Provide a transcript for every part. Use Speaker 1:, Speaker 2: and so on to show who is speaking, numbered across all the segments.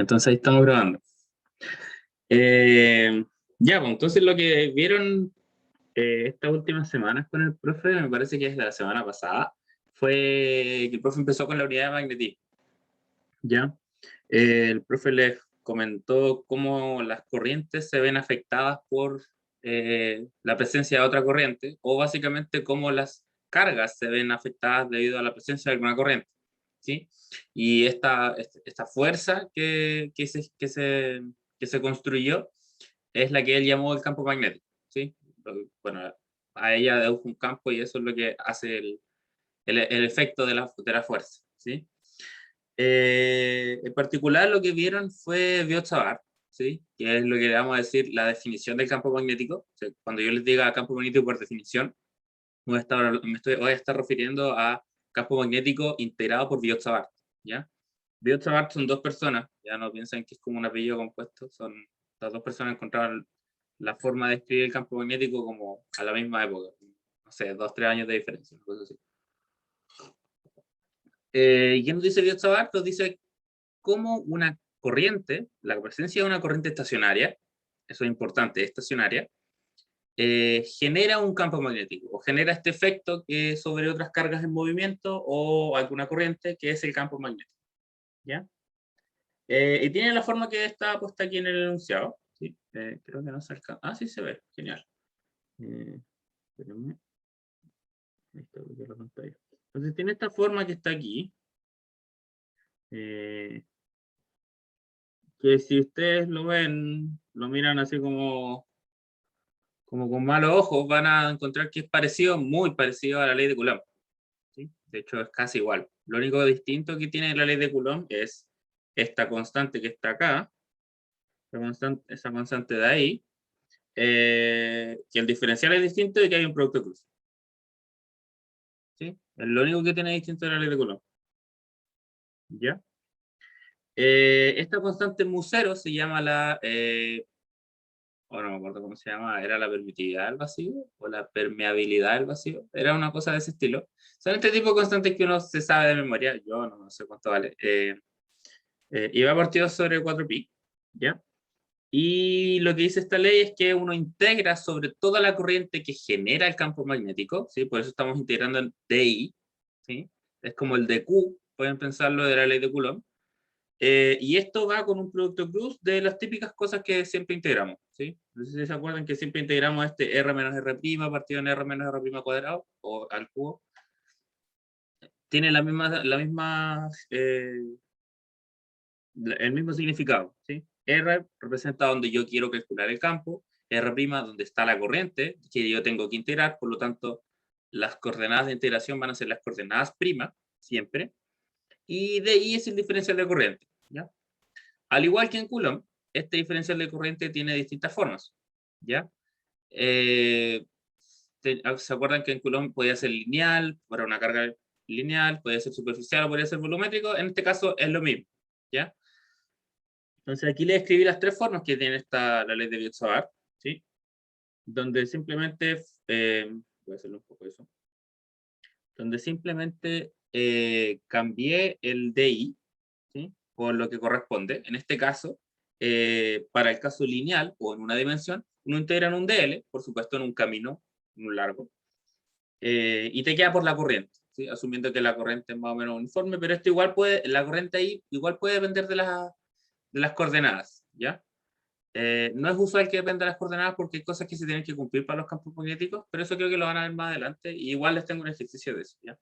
Speaker 1: Entonces ahí estamos grabando. Ya, pues entonces lo que vieron estas últimas semanas con el profe, me parece que es de la semana pasada, fue que el profe empezó con la unidad de magnetismo. ¿Ya? El profe les comentó cómo las corrientes se ven afectadas por la presencia de otra corriente, o básicamente cómo las cargas se ven afectadas debido a la presencia de alguna corriente. ¿Sí? Y esta fuerza que se construyó es la que él llamó el campo magnético. ¿Sí? Bueno, a ella dedujo un campo y eso es lo que hace el efecto de la fuerza. ¿Sí? En particular lo que vieron fue Biot-Savart, ¿sí? Que es lo que le vamos a decir la definición del campo magnético. O sea, cuando yo les diga campo magnético por definición, voy a estar refiriendo a campo magnético integrado por Biot-Savart, ¿ya? Biot-Savart son dos personas, ya no piensen que es como un apellido compuesto, son las dos personas que encontraron la forma de escribir el campo magnético como a la misma época, no sé, 2-3 años de diferencia, una cosa así. ¿Qué nos dice Biot-Savart? Nos dice cómo una corriente, la presencia de una corriente estacionaria, eso es importante, estacionaria, genera un campo magnético, o genera este efecto que sobre otras cargas en movimiento o alguna corriente, que es el campo magnético. ¿Ya? Y tiene la forma que está puesta aquí en el enunciado. ¿Sí? Creo que no se alcanza. Ah, sí se ve, genial. Espérenme. Ahí está, la pantalla. Entonces tiene esta forma que está aquí. Que si ustedes lo ven, lo miran así como con malos ojos, van a encontrar que es parecido, muy parecido a la ley de Coulomb. ¿Sí? De hecho, es casi igual. Lo único distinto que tiene la ley de Coulomb es esta constante que está acá, esa constante de ahí, que el diferencial es distinto y que hay un producto cruz. ¿Sí? Es lo único que tiene distinto de la ley de Coulomb. ¿Ya? Esta constante mu0 se llama ahora no me acuerdo cómo se llama, era la permitividad del vacío o la permeabilidad del vacío, era una cosa de ese estilo. Son este tipo de constantes que uno se sabe de memoria, yo no sé cuánto vale. Y va partido sobre 4pi, ¿ya? Y lo que dice esta ley es que uno integra sobre toda la corriente que genera el campo magnético, ¿sí? Por eso estamos integrando en dI, ¿sí? Es como el dQ, pueden pensarlo de la ley de Coulomb. Y esto va con un producto cruz de las típicas cosas que siempre integramos, ¿sí? No sé si se acuerdan que siempre integramos este R menos R' partido en R menos R' cuadrado, o al cubo. Tiene el mismo significado, ¿sí? R representa donde yo quiero calcular el campo, R' donde está la corriente que yo tengo que integrar, por lo tanto, las coordenadas de integración van a ser las coordenadas prima, siempre, y DI es el diferencial de corriente, ¿ya? Al igual que en Coulomb, este diferencial de corriente tiene distintas formas, ¿ya? ¿Se acuerdan que en Coulomb podía ser lineal, para una carga lineal, podía ser superficial o podía ser volumétrico? En este caso es lo mismo, ¿ya? Entonces aquí le escribí las tres formas que tiene la ley de Biot-Savart, ¿sí? Donde simplemente, voy a hacerlo un poco eso, donde simplemente cambié el DI, ¿sí? Por lo que corresponde. En este caso, para el caso lineal o en una dimensión, uno integra en un DL, por supuesto en un camino, en un largo, y te queda por la corriente, ¿sí? Asumiendo que la corriente es más o menos uniforme, pero esto igual la corriente ahí igual puede depender de las coordenadas, ¿ya? No es usual que dependa de las coordenadas porque hay cosas que se tienen que cumplir para los campos magnéticos, pero eso creo que lo van a ver más adelante, y igual les tengo un ejercicio de eso, ¿ya?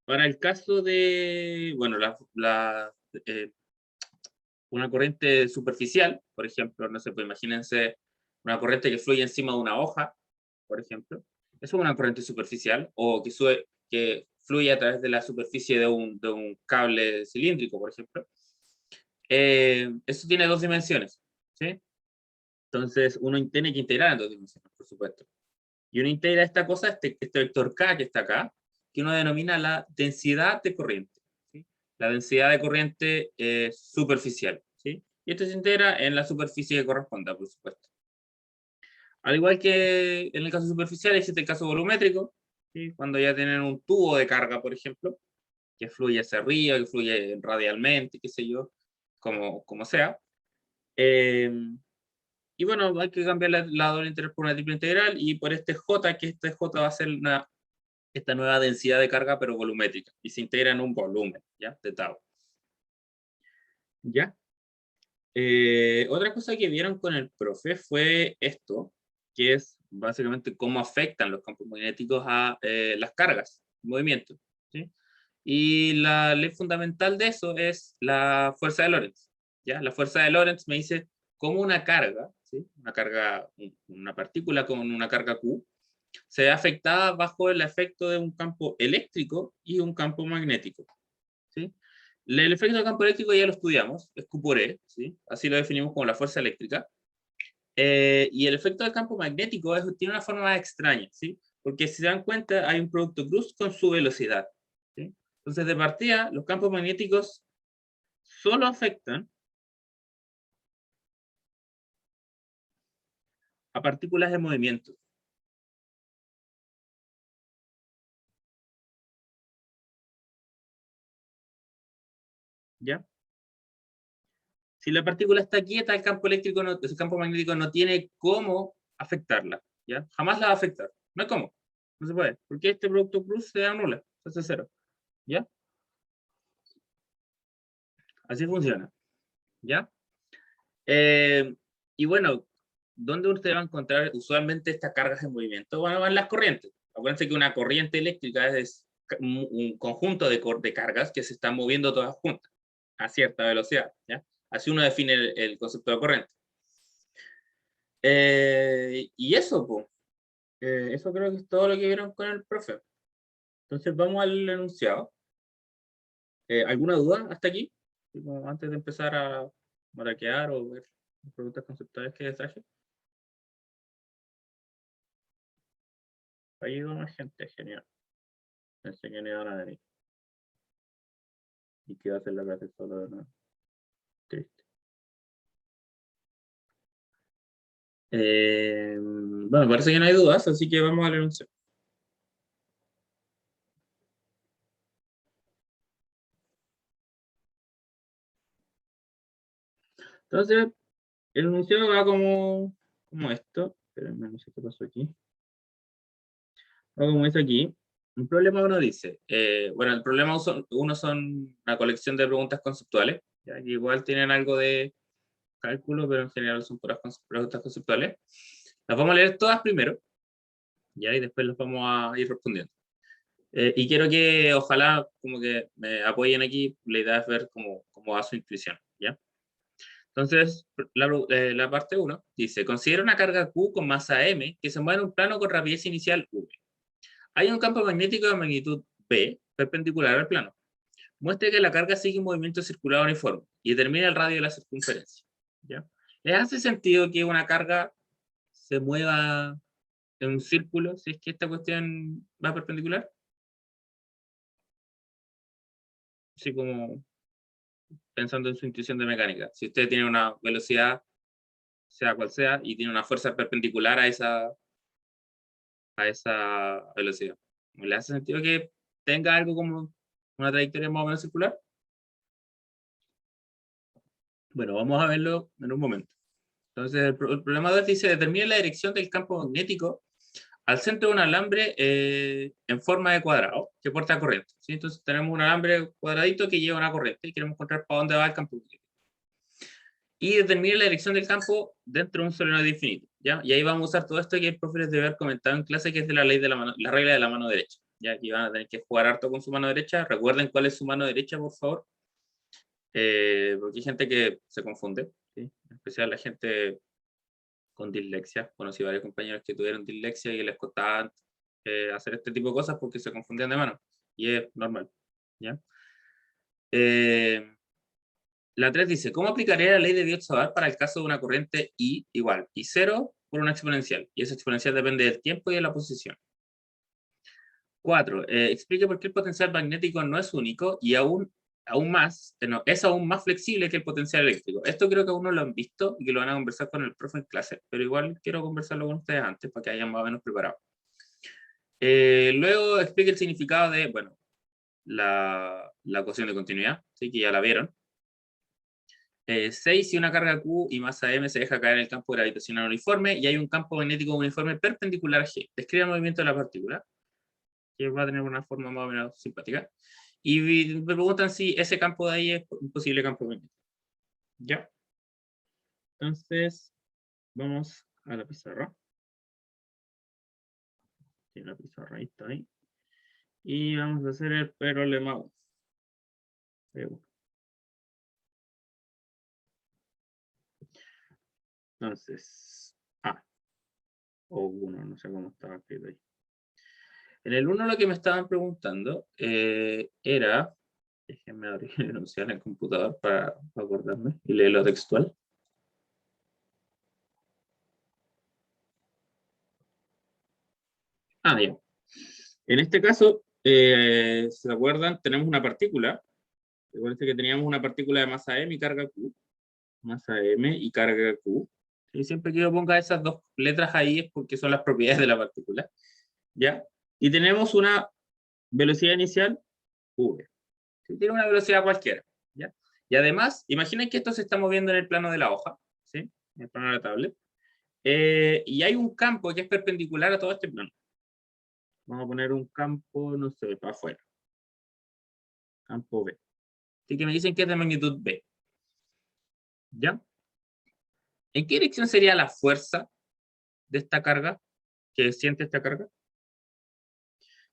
Speaker 1: Para el caso de, bueno, eh, una corriente superficial, por ejemplo, no sé, pues imagínense una corriente que fluye encima de una hoja, por ejemplo, eso es una corriente superficial, o que fluye a través de la superficie de un cable cilíndrico, por ejemplo. Eso tiene dos dimensiones, ¿sí? Entonces uno tiene que integrar en dos dimensiones, por supuesto. Y uno integra esta cosa, este vector K que está acá, que uno denomina la densidad de corriente, ¿sí? La densidad de corriente superficial, ¿sí? Y esto se integra en la superficie que corresponda, por supuesto. Al igual que en el caso superficial, existe el caso volumétrico, ¿sí? Cuando ya tienen un tubo de carga, por ejemplo, que fluye hacia arriba, que fluye radialmente, qué sé yo, como sea. Y bueno, hay que cambiar la doble integral por una triple integral, y por este J, que este J va a ser esta nueva densidad de carga, pero volumétrica, y se integra en un volumen, ¿ya? De tau. ¿Ya? Otra cosa que vieron con el profe fue esto, que es básicamente cómo afectan los campos magnéticos a las cargas, movimiento, ¿sí? Y la ley fundamental de eso es la fuerza de Lorentz, ¿ya? La fuerza de Lorentz me dice cómo una carga, ¿sí? Una partícula con una carga Q, se ve afectada bajo el efecto de un campo eléctrico y un campo magnético, ¿sí? El efecto del campo eléctrico ya lo estudiamos, es Q por E, ¿sí? Así lo definimos como la fuerza eléctrica. Y el efecto del campo magnético tiene una forma más extraña, ¿sí? Porque si se dan cuenta, hay un producto cruz con su velocidad, ¿sí? Entonces, de partida, los campos magnéticos solo afectan a partículas en movimiento. ¿Ya? Si la partícula está quieta, el campo eléctrico, el campo magnético no tiene cómo afectarla, ¿ya? Jamás la va a afectar. No hay cómo. No se puede. Porque este producto cruz se anula, se hace cero. ¿Ya? Así funciona. ¿Ya? Y bueno, ¿dónde usted va a encontrar usualmente estas cargas en movimiento? Bueno, van las corrientes. Acuérdense que una corriente eléctrica es un conjunto de cargas que se están moviendo todas juntas a cierta velocidad, ¿ya? Así uno define el concepto de corriente. Y eso, pues, eso creo que es todo lo que vieron con el profe. Entonces vamos al enunciado. ¿Alguna duda hasta aquí? Como antes de empezar a maraquear o ver preguntas conceptuales que traje. Ahí va más gente, genial. Pensé que no iban a venir. Y que iba a hacer la clase solo de nuevo. Triste. Bueno, parece que no hay dudas, así que vamos al enunciado. Entonces, el enunciado va como esto. Espérenme, no sé qué pasó aquí. Va como es aquí. Un problema uno dice, bueno, el problema uno son una colección de preguntas conceptuales, ¿ya? Que igual tienen algo de cálculo, pero en general son puras preguntas conceptuales. Las vamos a leer todas primero, ¿ya? Y después las vamos a ir respondiendo. Y quiero que ojalá como que me apoyen aquí, la idea es ver cómo va su intuición, ¿ya? Entonces, la parte 1 dice, considera una carga Q con masa M que se mueve en un plano con rapidez inicial V. Hay un campo magnético de magnitud B perpendicular al plano. Muestre que la carga sigue un movimiento circular uniforme y determina el radio de la circunferencia, ¿ya? ¿Les hace sentido que una carga se mueva en un círculo si es que esta cuestión va perpendicular? Así como pensando en su intuición de mecánica. Si usted tiene una velocidad, sea cual sea, y tiene una fuerza perpendicular a esa velocidad, ¿no le hace sentido que tenga algo como una trayectoria más o menos circular? Bueno, vamos a verlo en un momento. Entonces, el problema 2 dice, determina la dirección del campo magnético al centro de un alambre en forma de cuadrado que porta corriente, ¿sí? Entonces tenemos un alambre cuadradito que lleva una corriente y queremos encontrar para dónde va el campo magnético. Y determine la dirección del campo dentro de un solenoide infinito, ¿ya? Y ahí vamos a usar todo esto que el profe les debe haber comentado en clase, que es de la ley de la regla de la mano derecha, ¿ya? Aquí van a tener que jugar harto con su mano derecha. Recuerden cuál es su mano derecha, por favor, porque hay gente que se confunde, ¿sí? En especial la gente con dislexia. Conocí varios compañeros que tuvieron dislexia y les costaba hacer este tipo de cosas porque se confundían de mano, y es normal, ¿ya? La 3 dice, ¿cómo aplicaría la ley de Biot-Savart para el caso de una corriente I igual I0 por una exponencial? Y esa exponencial depende del tiempo y de la posición. 4. Explique por qué el potencial magnético no es único y es aún más flexible que el potencial eléctrico. Esto creo que aún no lo han visto y que lo van a conversar con el profe en clase, pero igual quiero conversarlo con ustedes antes para que hayan más o menos preparado. Luego explique el significado de, bueno, la ecuación de continuidad, ¿sí? Que ya la vieron. 6, si una carga Q y masa M se deja caer en el campo gravitacional uniforme y hay un campo magnético uniforme perpendicular a G. Describe el movimiento de la partícula, que va a tener una forma más o menos simpática. Y me preguntan si ese campo de ahí es un posible campo magnético. ¿Ya? Entonces, vamos a la pizarra. Tiene la pizarra, ahí está ahí. Y vamos a hacer el problema 1. Entonces, o 1, no sé cómo estaba escrito ahí. En el 1 lo que me estaban preguntando era, déjenme abrir el enunciado en el computador para acordarme y leerlo textual. Ya. En este caso, ¿se acuerdan? Tenemos una partícula. Recuerden que teníamos una partícula de masa M y carga Q. Masa M y carga Q. Y siempre que yo ponga esas dos letras ahí es porque son las propiedades de la partícula. ¿Ya? Y tenemos una velocidad inicial V. Tiene una velocidad cualquiera. ¿Ya? Y además, imaginen que esto se está moviendo en el plano de la hoja, ¿sí? En el plano de la tablet. Y hay un campo que es perpendicular a todo este plano. Vamos a poner un campo, no sé, para afuera. Campo B. Así que me dicen que es de magnitud B. ¿Ya? ¿En qué dirección sería la fuerza de esta carga? ¿Que siente esta carga?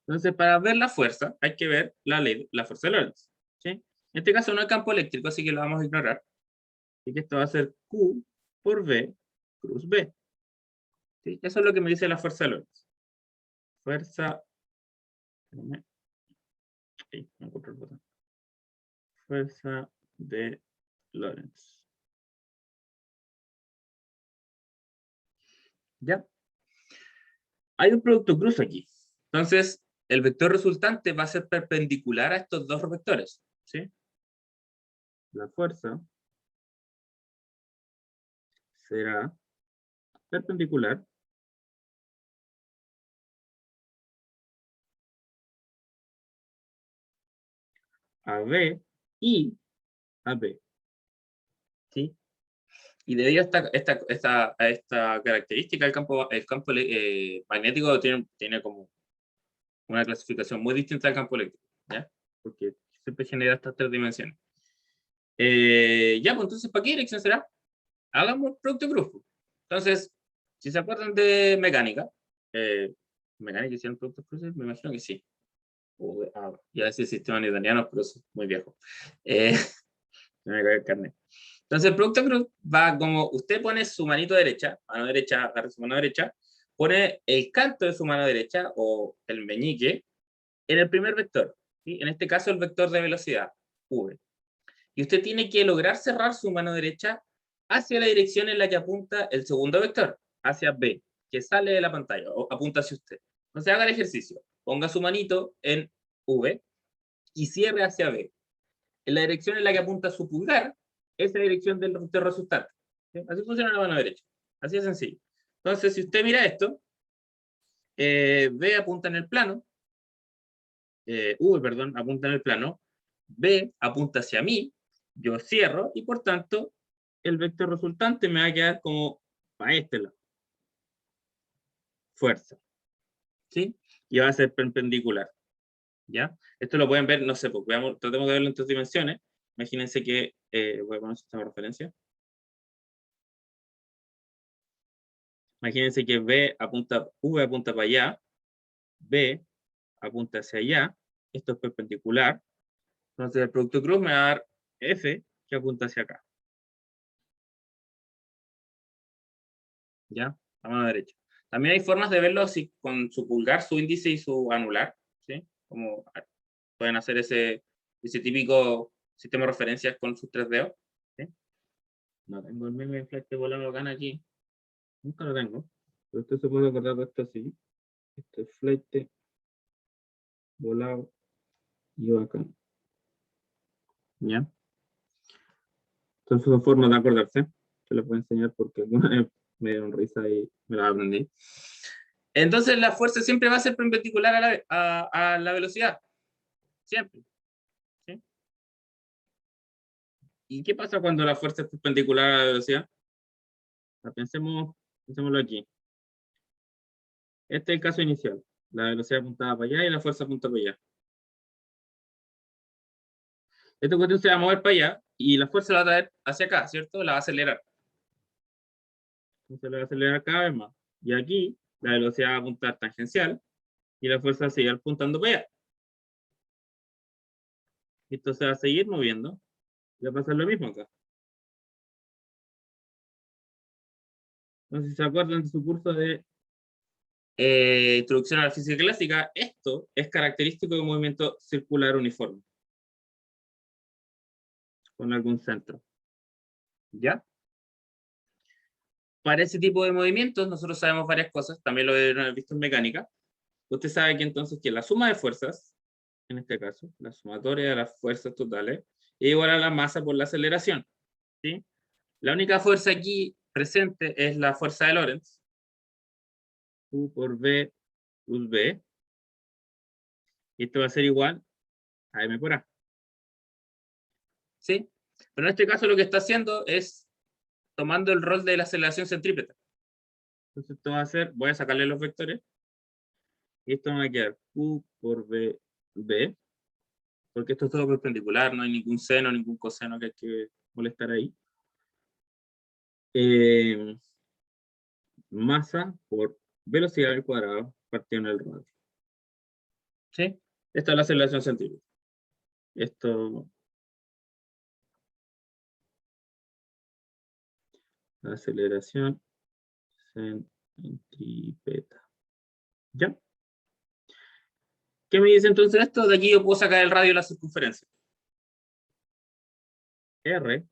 Speaker 1: Entonces, para ver la fuerza, hay que ver la ley, la fuerza de Lorentz. ¿Sí? En este caso no hay campo eléctrico, así que lo vamos a ignorar. Así que esto va a ser Q por V cruz B. ¿Sí? Eso es lo que me dice la fuerza de Lorentz. Fuerza... Ahí, no encuentro el botón. Fuerza de Lorentz. ¿Ya? Hay un producto cruz aquí. Entonces, el vector resultante va a ser perpendicular a estos dos vectores. ¿Sí? La fuerza será perpendicular a B y a B. ¿Sí? Y debido a esta característica, el campo magnético tiene como una clasificación muy distinta al campo eléctrico, ¿ya? Porque siempre genera estas tres dimensiones. Ya, pues entonces, ¿para qué dirección será? Hagamos el producto cruz. Entonces, si se acuerdan de mecánica, ¿mecánica hicieron productos cruces? Me imagino que sí. Ya decía sistema italiano, pero es muy viejo. Me cae el carnet. Entonces, el producto cruz va como usted pone su manito derecha, mano derecha, agarra su mano derecha, pone el canto de su mano derecha o el meñique en el primer vector. ¿Sí? En este caso, el vector de velocidad, V. Y usted tiene que lograr cerrar su mano derecha hacia la dirección en la que apunta el segundo vector, hacia B, que sale de la pantalla, o apunta hacia usted. Entonces haga el ejercicio. Ponga su manito en V y cierre hacia B. En la dirección en la que apunta su pulgar, esa es la dirección del vector resultante. ¿Sí? Así funciona la mano derecha. Así de sencillo. Entonces, si usted mira esto, B apunta en el plano, V, perdón, apunta en el plano, B apunta hacia mí, yo cierro y por tanto el vector resultante me va a quedar como para este lado. Fuerza. ¿Sí? Y va a ser perpendicular. ¿Ya? Esto lo pueden ver, no sé, pues veamos, tratemos de verlo en tres dimensiones. Imagínense que, voy a poner sistema de referencia. Imagínense que V apunta para allá, B apunta hacia allá, esto es perpendicular. Entonces el producto cruz me va a dar F que apunta hacia acá. ¿Ya? La mano derecha. También hay formas de verlo así, con su pulgar, su índice y su anular, ¿sí? Como pueden hacer ese típico sistema de referencias con sus tres dedos. ¿Sí? No tengo el meme flight volado bacán aquí. Nunca lo tengo. Pero usted se puede acordar de esto así. Este es flight volado y bacán. ¿Ya? Entonces son formas de acordarse. Se las voy a enseñar porque alguna vez me dieron risa y me la aprendí. Entonces la fuerza siempre va a ser perpendicular a la velocidad. Siempre. ¿Sí? ¿Y qué pasa cuando la fuerza es perpendicular a la velocidad? Pensémoslo aquí. Este es el caso inicial. La velocidad apuntaba para allá y la fuerza apunta para allá. Esta cuestión se va a mover para allá y la fuerza la va a traer hacia acá, ¿cierto? La va a acelerar. Entonces la va a acelerar cada vez más. Y aquí la velocidad va a apuntar tangencial y la fuerza va a seguir apuntando para allá. Esto se va a seguir moviendo. Y va a pasar lo mismo acá. Entonces, si se acuerdan de su curso de introducción a la física clásica, esto es característico de un movimiento circular uniforme. Con algún centro. ¿Ya? Para ese tipo de movimientos, nosotros sabemos varias cosas, también lo he visto en mecánica. Usted sabe que entonces que la suma de fuerzas, en este caso, la sumatoria de las fuerzas totales, es igual a la masa por la aceleración. ¿Sí? La única fuerza aquí presente es la fuerza de Lorentz. U por V plus B. Y esto va a ser igual a M por A. ¿Sí? Pero en este caso lo que está haciendo es tomando el rol de la aceleración centrípeta. Entonces esto va a ser, voy a sacarle los vectores, y esto me va a quedar Q por B, B, porque esto es todo perpendicular, no hay ningún seno, ningún coseno que hay que molestar ahí. Masa por velocidad al cuadrado partido en el radio. ¿Sí? Esta es la aceleración centrípeta. Esto... aceleración centrípeta. ¿Ya? ¿Qué me dice entonces esto? De aquí yo puedo sacar el radio y la circunferencia. R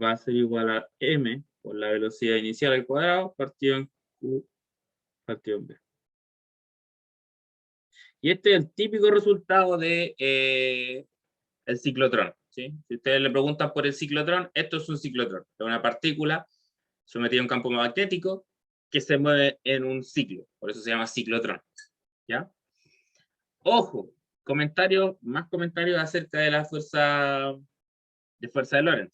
Speaker 1: va a ser igual a M por la velocidad inicial al cuadrado partido en Q partido en B. Y este es el típico resultado de el ciclotrón. ¿Sí? Si ustedes le preguntan por el ciclotrón, esto es un ciclotrón. Es una partícula sometida a un campo magnético que se mueve en un ciclo. Por eso se llama ciclotrón. ¿Ya? Ojo, más comentarios acerca de la fuerza de Lorentz.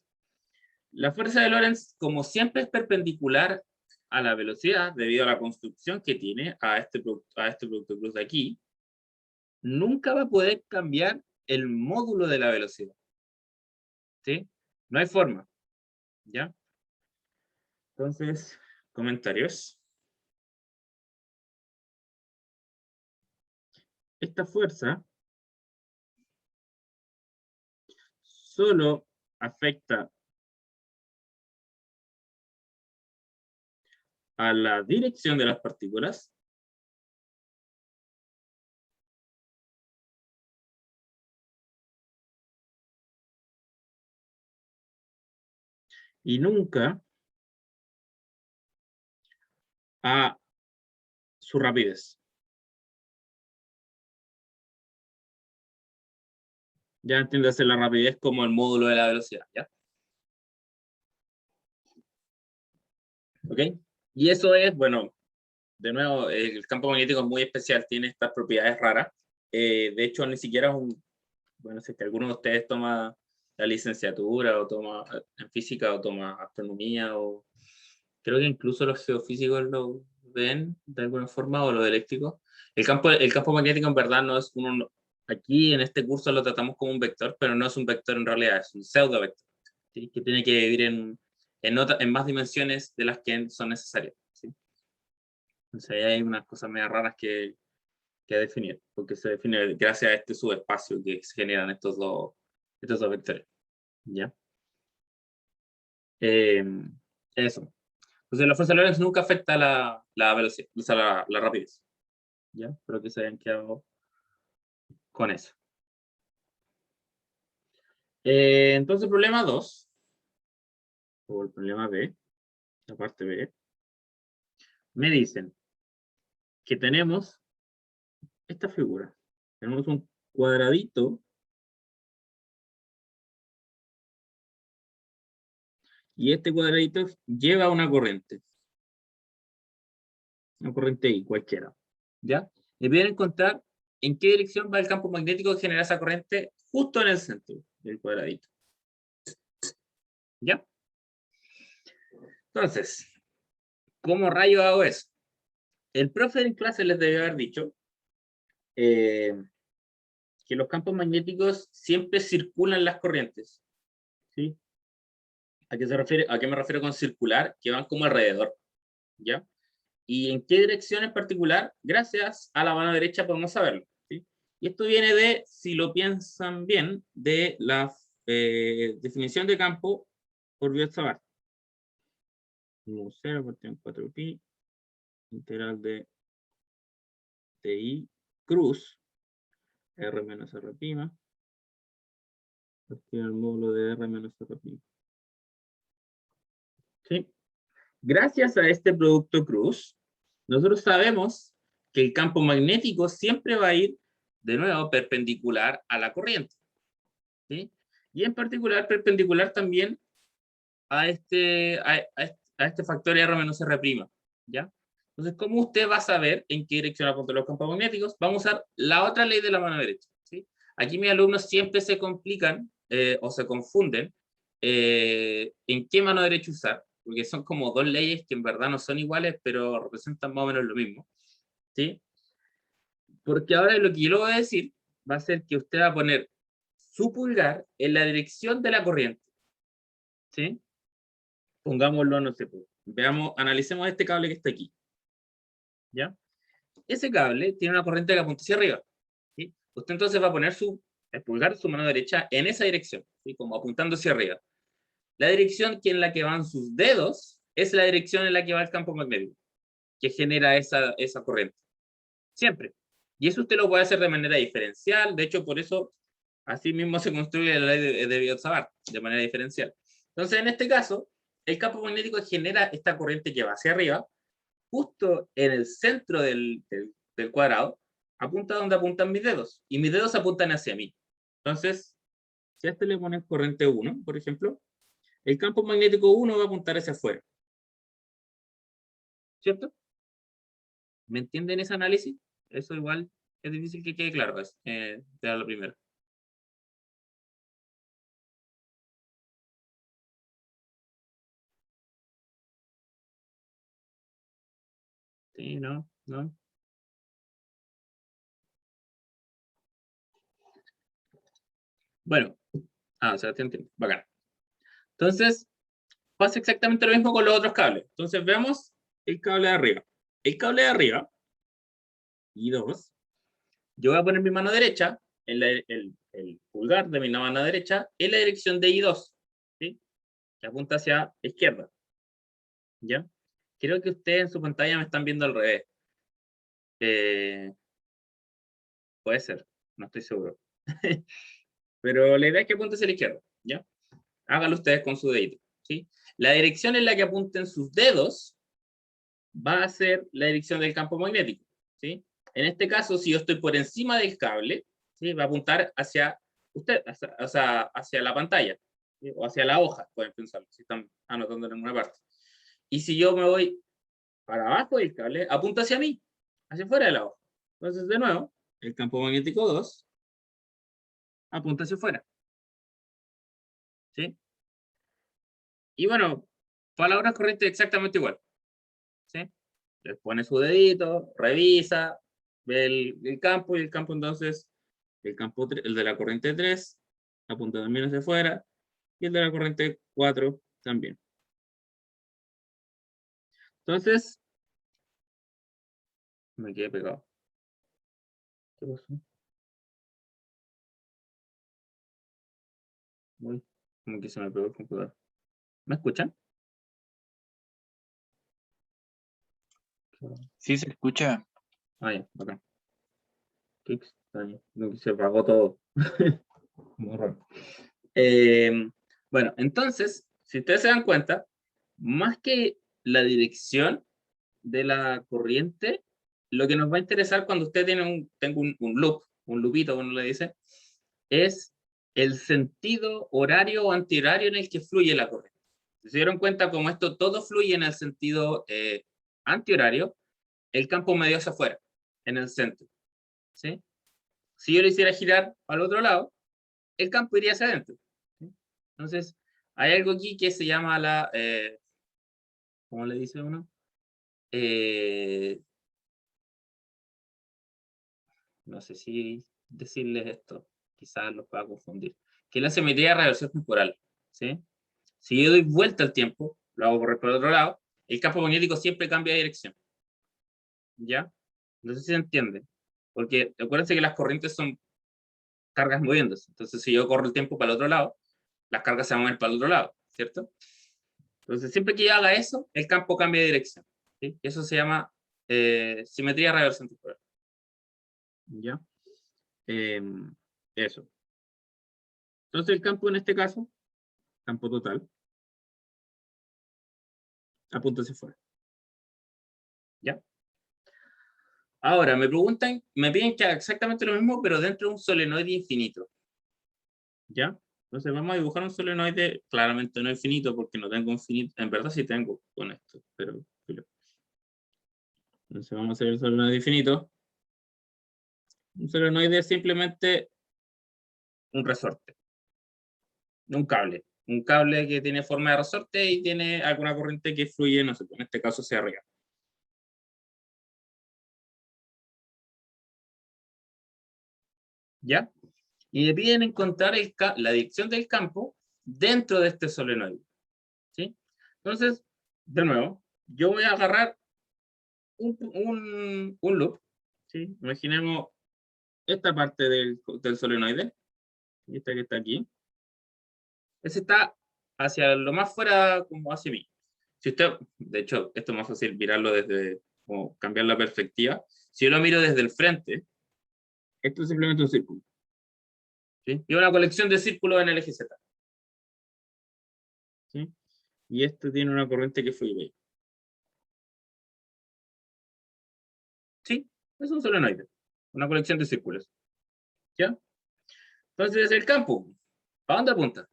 Speaker 1: La fuerza de Lorentz, como siempre, es perpendicular a la velocidad debido a la construcción que tiene a este producto cruz de aquí, nunca va a poder cambiar el módulo de la velocidad. ¿Sí? No hay forma. ¿Ya? Entonces, comentarios. Esta fuerza solo afecta a la dirección de las partículas y nunca a su rapidez. Ya entiéndase la rapidez como el módulo de la velocidad, ¿ya? ¿Ok? Y eso es, bueno, de nuevo, el campo magnético es muy especial, tiene estas propiedades raras. De hecho, ni siquiera es un... Bueno, si es que alguno de ustedes toma la licenciatura o toma en física o toma astronomía o... Creo que incluso los geofísicos lo ven de alguna forma o los eléctricos. El campo magnético en verdad no es uno... Aquí en este curso lo tratamos como un vector, pero no es un vector en realidad, es un pseudo vector. ¿Sí? Que tiene que vivir en más dimensiones de las que son necesarias. ¿Sí? Entonces ahí hay unas cosas medio raras que definir, porque se define gracias a este subespacio que se generan estos dos vectores. ¿Ya? Eso. Entonces la fuerza de Lorentz nunca afecta la velocidad, o sea, la rapidez. ¿Ya? Espero que se hayan quedado con eso. Entonces, problema 2, o el problema B, la parte B, me dicen que tenemos esta figura. Tenemos un cuadradito y este cuadradito lleva una corriente I cualquiera. ¿Ya? Y voy a encontrar en qué dirección va el campo magnético que genera esa corriente justo en el centro del cuadradito. ¿Ya? Entonces, ¿cómo rayo hago eso? El profe en clase les debió haber dicho que los campos magnéticos siempre circulan las corrientes. ¿Sí? ¿A qué se refiere? ¿A qué me refiero con circular? Que van como alrededor. ¿Ya? ¿Y en qué dirección en particular? Gracias a la mano derecha podemos saberlo. ¿Sí? Y esto viene de, si lo piensan bien, de la definición de campo por Biot-Savart. 0 partido en 4pi, integral de TI cruz, R menos R prima, partido al módulo de R menos R prima. ¿Sí? Gracias a este producto cruz, nosotros sabemos que el campo magnético siempre va a ir, de nuevo, perpendicular a la corriente. ¿Sí? Y en particular, perpendicular también a este factor R menos R prima. ¿Ya? Entonces, ¿cómo usted va a saber en qué dirección apuntan los campos magnéticos? Vamos a usar la otra ley de la mano derecha. ¿Sí? Aquí mis alumnos siempre se complican o se confunden en qué mano derecha usar, porque son como dos leyes que en verdad no son iguales, pero representan más o menos lo mismo. ¿Sí? Porque ahora lo que yo le voy a decir va a ser que usted va a poner su pulgar en la dirección de la corriente. ¿Sí? Pongámoslo, no sé, veamos, analicemos este cable que está aquí. ¿Ya? Ese cable tiene una corriente que apunta hacia arriba. ¿Sí? Usted entonces va a poner el pulgar, su mano derecha, en esa dirección, ¿sí? Como apuntando hacia arriba. La dirección en la que van sus dedos es la dirección en la que va el campo magnético, que genera esa corriente. Siempre. Y eso usted lo puede hacer de manera diferencial. De hecho, por eso, así mismo se construye la ley de Biot-Savart, de manera diferencial. Entonces, en este caso, el campo magnético genera esta corriente que va hacia arriba, justo en el centro del cuadrado, apunta donde apuntan mis dedos, y mis dedos apuntan hacia mí. Entonces, si a este le pones corriente 1, por ejemplo, el campo magnético 1 va a apuntar hacia afuera. ¿Cierto? ¿Me entienden ese análisis? Eso igual es difícil que quede claro, te da lo primero. Sí, no, no. Bueno, o sea, te entiendo, bacán. Entonces, pasa exactamente lo mismo con los otros cables. Entonces, veamos el cable de arriba. El cable de arriba, I2, yo voy a poner mi mano derecha, el pulgar de mi mano derecha, en la dirección de I2, ¿sí? Que apunta hacia izquierda. ¿Ya? Creo que ustedes en su pantalla me están viendo al revés. Puede ser, no estoy seguro. Pero la idea es que apunte hacia la izquierda, ¿ya? Háganlo ustedes con su dedito, ¿sí? La dirección en la que apunten sus dedos va a ser la dirección del campo magnético, ¿sí? En este caso, si yo estoy por encima del cable, ¿sí? Va a apuntar hacia usted, hacia la pantalla, ¿sí? O hacia la hoja, pueden pensarlo, si están anotando en alguna parte. Y si yo me voy para abajo del cable, apunta hacia mí, hacia fuera de la hoja. Entonces, de nuevo, el campo magnético 2 apunta hacia afuera, ¿sí? Y bueno, palabras corrientes exactamente igual, ¿sí? Le pone su dedito, revisa, ve el campo, y el campo entonces, el de la corriente 3, apunta también hacia afuera, y el de la corriente 4 también. Entonces, me quedé pegado. ¿Qué pasó? Uy, como que se me pegó el computador. ¿Me escuchan?
Speaker 2: Sí, se escucha.
Speaker 1: Ah, ya, bacán. Qué extraño. No, se apagó todo. Muy raro. Bueno, entonces, si ustedes se dan cuenta, más que la dirección de la corriente, lo que nos va a interesar cuando usted tenga un loop, un loopito, como le dice, es el sentido horario o antihorario en el que fluye la corriente. Si se dieron cuenta, como esto todo fluye en el sentido antihorario, el campo medio hacia afuera, en el centro. ¿Sí? si yo lo hiciera girar al otro lado, el campo iría hacia adentro. ¿Sí? Entonces, hay algo aquí que se llama la, ¿cómo le dice uno? No sé si decirles esto, quizás los pueda confundir, que es la simetría de reversión temporal. ¿Sí? Si yo doy vuelta al tiempo, lo hago correr por el otro lado, el campo magnético siempre cambia de dirección. ¿Ya? No sé si se entiende. Porque acuérdense que las corrientes son cargas moviéndose. Entonces, si yo corro el tiempo para el otro lado, las cargas se van a mover para el otro lado, ¿cierto? Entonces, siempre que yo haga eso, el campo cambia de dirección. ¿Sí? Y eso se llama simetría de reversión temporal. ¿Ya? Eso. Entonces, el campo en este caso, campo total, apunta hacia afuera. ¿Ya? Ahora, me preguntan, me piden que haga exactamente lo mismo, pero dentro de un solenoide infinito. ¿Ya? Entonces vamos a dibujar un solenoide, claramente no infinito, porque no tengo infinito, en verdad sí tengo con esto, pero... Entonces vamos a hacer el solenoide infinito. Un solenoide es simplemente un resorte, un cable que tiene forma de resorte y tiene alguna corriente que fluye, no sé, en este caso hacia arriba. ¿Ya? Y me piden encontrar la dirección del campo dentro de este solenoide. ¿Sí? Entonces, de nuevo, yo voy a agarrar un loop. ¿Sí? Imaginemos esta parte del solenoide, esta que está aquí. Ese está hacia lo más fuera, como hacia mí. Si usted, de hecho, esto es más fácil mirarlo desde, como cambiar la perspectiva. Si yo lo miro desde el frente, esto es simplemente un círculo. ¿Sí? Y una colección de círculos en el eje Z. ¿Sí? Y esto tiene una corriente que fluye. Sí, es un solenoide, una colección de círculos. ¿Ya? Entonces, el campo, ¿a dónde apunta?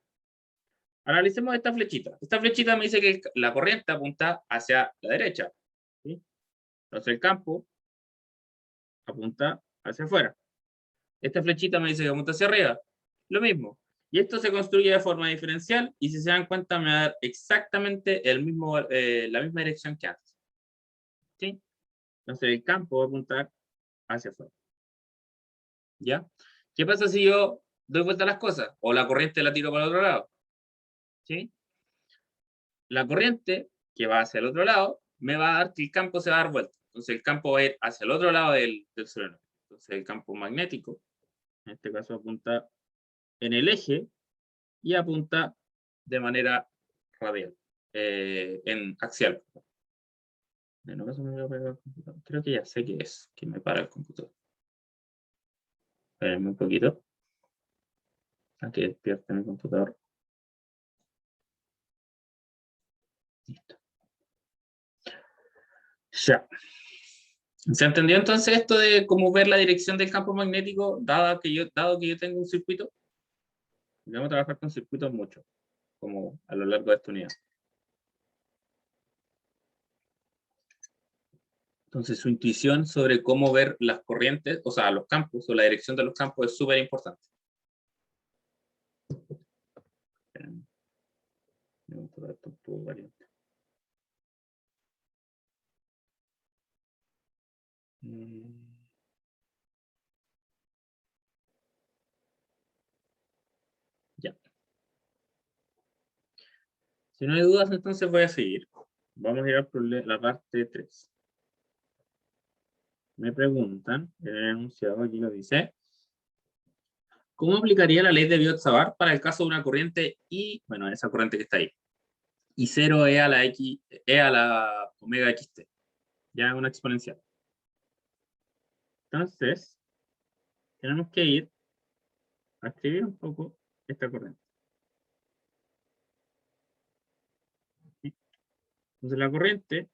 Speaker 1: Analicemos esta flechita. Esta flechita me dice que la corriente apunta hacia la derecha. ¿Sí? Entonces, el campo apunta hacia afuera. Esta flechita me dice que apunta hacia arriba. Lo mismo. Y esto se construye de forma diferencial y si se dan cuenta me va a dar exactamente la misma dirección que antes. ¿Sí? Entonces el campo va a apuntar hacia afuera. ¿Ya? ¿Qué pasa si yo doy vuelta a las cosas? O la corriente la tiro para el otro lado. ¿Sí? La corriente que va hacia el otro lado me va a dar que el campo se va a dar vuelta. Entonces el campo va a ir hacia el otro lado del solenoide. Entonces el campo magnético, en este caso apunta en el eje y apunta de manera radial, en axial. En caso me voy a pegar el computador. Creo que ya sé qué es, que me para el computador. Espérenme un poquito. A que despierte mi computador. Listo. Ya. ¿Se entendió entonces esto de cómo ver la dirección del campo magnético, dado que yo tengo un circuito? Vamos a trabajar con circuitos mucho, como a lo largo de esta unidad. Entonces, su intuición sobre cómo ver las corrientes, o sea, los campos, o la dirección de los campos es súper importante. Ya. Si no hay dudas, entonces voy a seguir. Vamos a ir a la parte 3. Me preguntan, el enunciado aquí lo dice, ¿cómo aplicaría la ley de Biot-Savart para el caso de una corriente I, bueno, esa corriente que está ahí, I0 e a la x, e a la omega xt, ya una exponencial? Entonces, tenemos que ir a escribir un poco esta corriente. ¿Sí? Entonces la corriente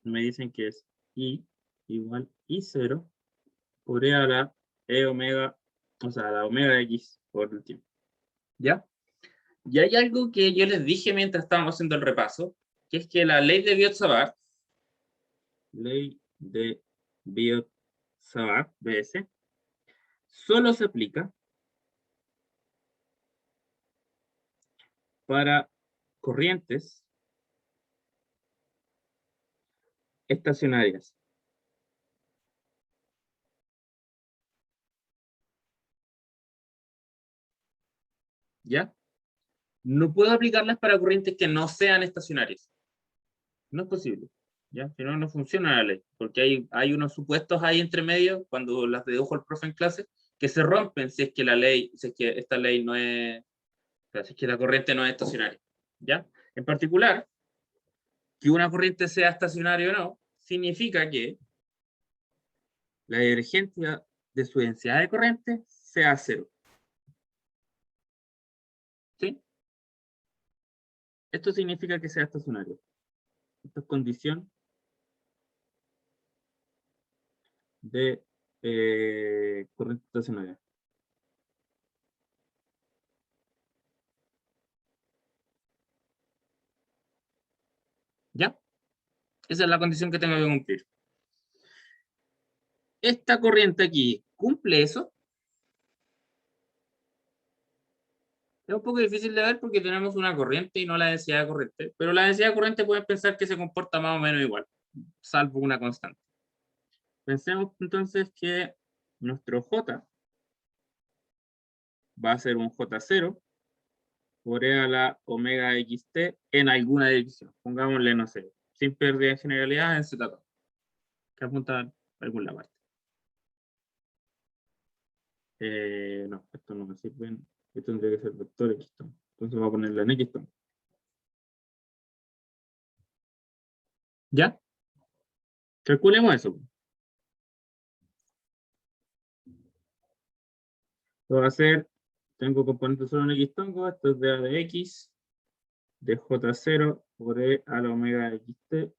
Speaker 1: me dicen que es I igual I0 por E a la E omega, o sea, la omega x por el tiempo. ¿Ya? Y hay algo que yo les dije mientras estábamos haciendo el repaso, que es que la ley de Biot-Savart, ley de Biot-Savart, BS, solo se aplica para corrientes estacionarias. ¿Ya? No puedo aplicarlas para corrientes que no sean estacionarias. No es posible. ¿Ya? Si no, no funciona la ley. Porque hay unos supuestos ahí entre medio, cuando las dedujo el profe en clase, que se rompen si es que la ley, si es que esta ley no es, o sea, si es que la corriente no es estacionaria. ¿Ya? En particular, que una corriente sea estacionaria o no, significa que la divergencia de su densidad de corriente sea cero. ¿Sí? Esto significa que sea estacionario. Esto es condición de corriente estacionaria. ¿Ya? Esa es la condición que tengo que cumplir. Esta corriente aquí cumple eso. Es un poco difícil de ver porque tenemos una corriente y no la densidad de corriente, pero la densidad de corriente pueden pensar que se comporta más o menos igual, salvo una constante. Pensemos entonces que nuestro J va a ser un J0 por E a la omega xt en alguna división. Pongámosle, no sé, sin pérdida de generalidad en Z2, que apunta a alguna parte. No, esto no me sirve. Esto tendría que ser vector X. Entonces voy a ponerle en X. ¿Ya? Calculemos eso. Lo voy a hacer, tengo componentes solo en X tongo, esto es de A de X, de J0 por E a la omega xt.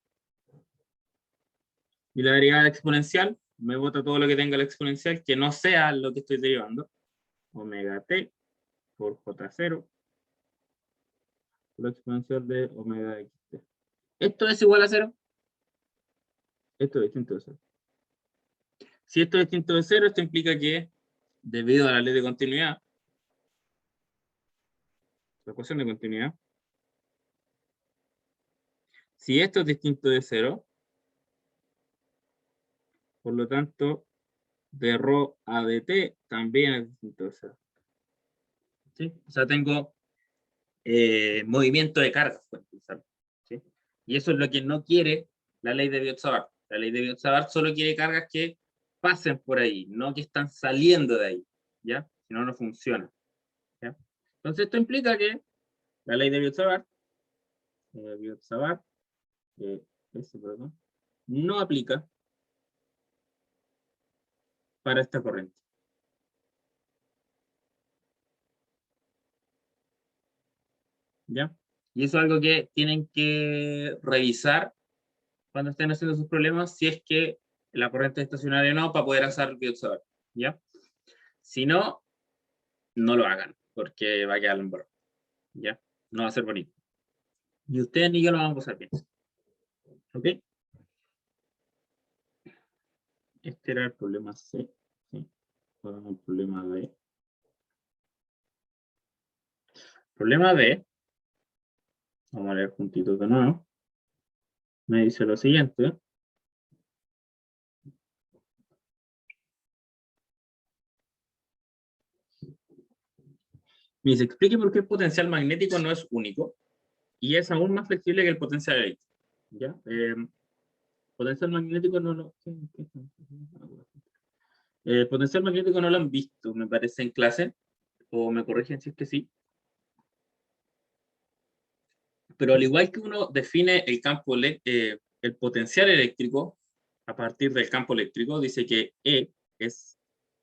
Speaker 1: Y la derivada exponencial, me bota todo lo que tenga la exponencial, que no sea lo que estoy derivando. Omega t por J0, por la exponencial de omega xt. ¿Esto es igual a 0? Esto es distinto de 0. Si esto es distinto de 0, esto implica que, debido a la ley de continuidad, la ecuación de continuidad, si esto es distinto de 0, por lo tanto, de ρ a dt también es distinto de 0. ¿Sí? O sea, tengo movimiento de cargas, ¿sí? Y eso es lo que no quiere la ley de Biot-Savart. La ley de Biot-Savart solo quiere cargas que pasen por ahí, no que están saliendo de ahí, ¿ya? Si no, no funciona, ¿ya? Entonces, esto implica que la ley de Biot-Savart, no aplica para esta corriente. ¿Ya? Y eso es algo que tienen que revisar cuando estén haciendo sus problemas, si es que la corriente es estacionaria o no, para poder hacer Biot-Savart, ¿ya? Si no, no lo hagan, porque va a quedar en borro, ¿ya? No va a ser bonito. Ni ustedes ni yo lo vamos a pasar bien. ¿Ok? Este era el problema C. ¿Sí? Ahora el problema D. Problema D. Vamos a leer juntitos de nuevo. Me dice lo siguiente. Me dice, explique por qué el potencial magnético no es único y es aún más flexible que el potencial eléctrico. ¿Ya? Potencial magnético no lo... potencial magnético no lo han visto, me parece, en clase, o me corrigen si es que sí. Pero al igual que uno define el campo, el potencial eléctrico a partir del campo eléctrico, dice que E es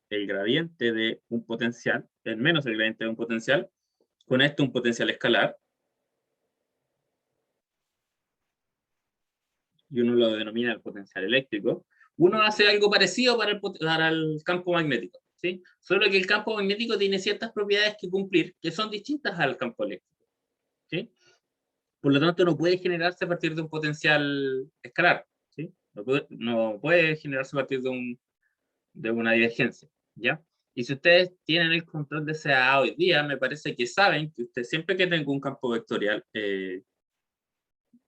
Speaker 1: el gradiente de un potencial, el menos el gradiente de un potencial, con esto un potencial escalar, y uno lo denomina el potencial eléctrico. Uno hace algo parecido para el campo magnético, ¿sí? Solo que el campo magnético tiene ciertas propiedades que cumplir que son distintas al campo eléctrico, ¿sí? Por lo tanto, no puede generarse a partir de un potencial escalar, ¿sí? No puede generarse a partir de una divergencia, ¿ya? Y si ustedes tienen el control de CAA hoy día, me parece que saben que usted siempre que tenga un campo vectorial,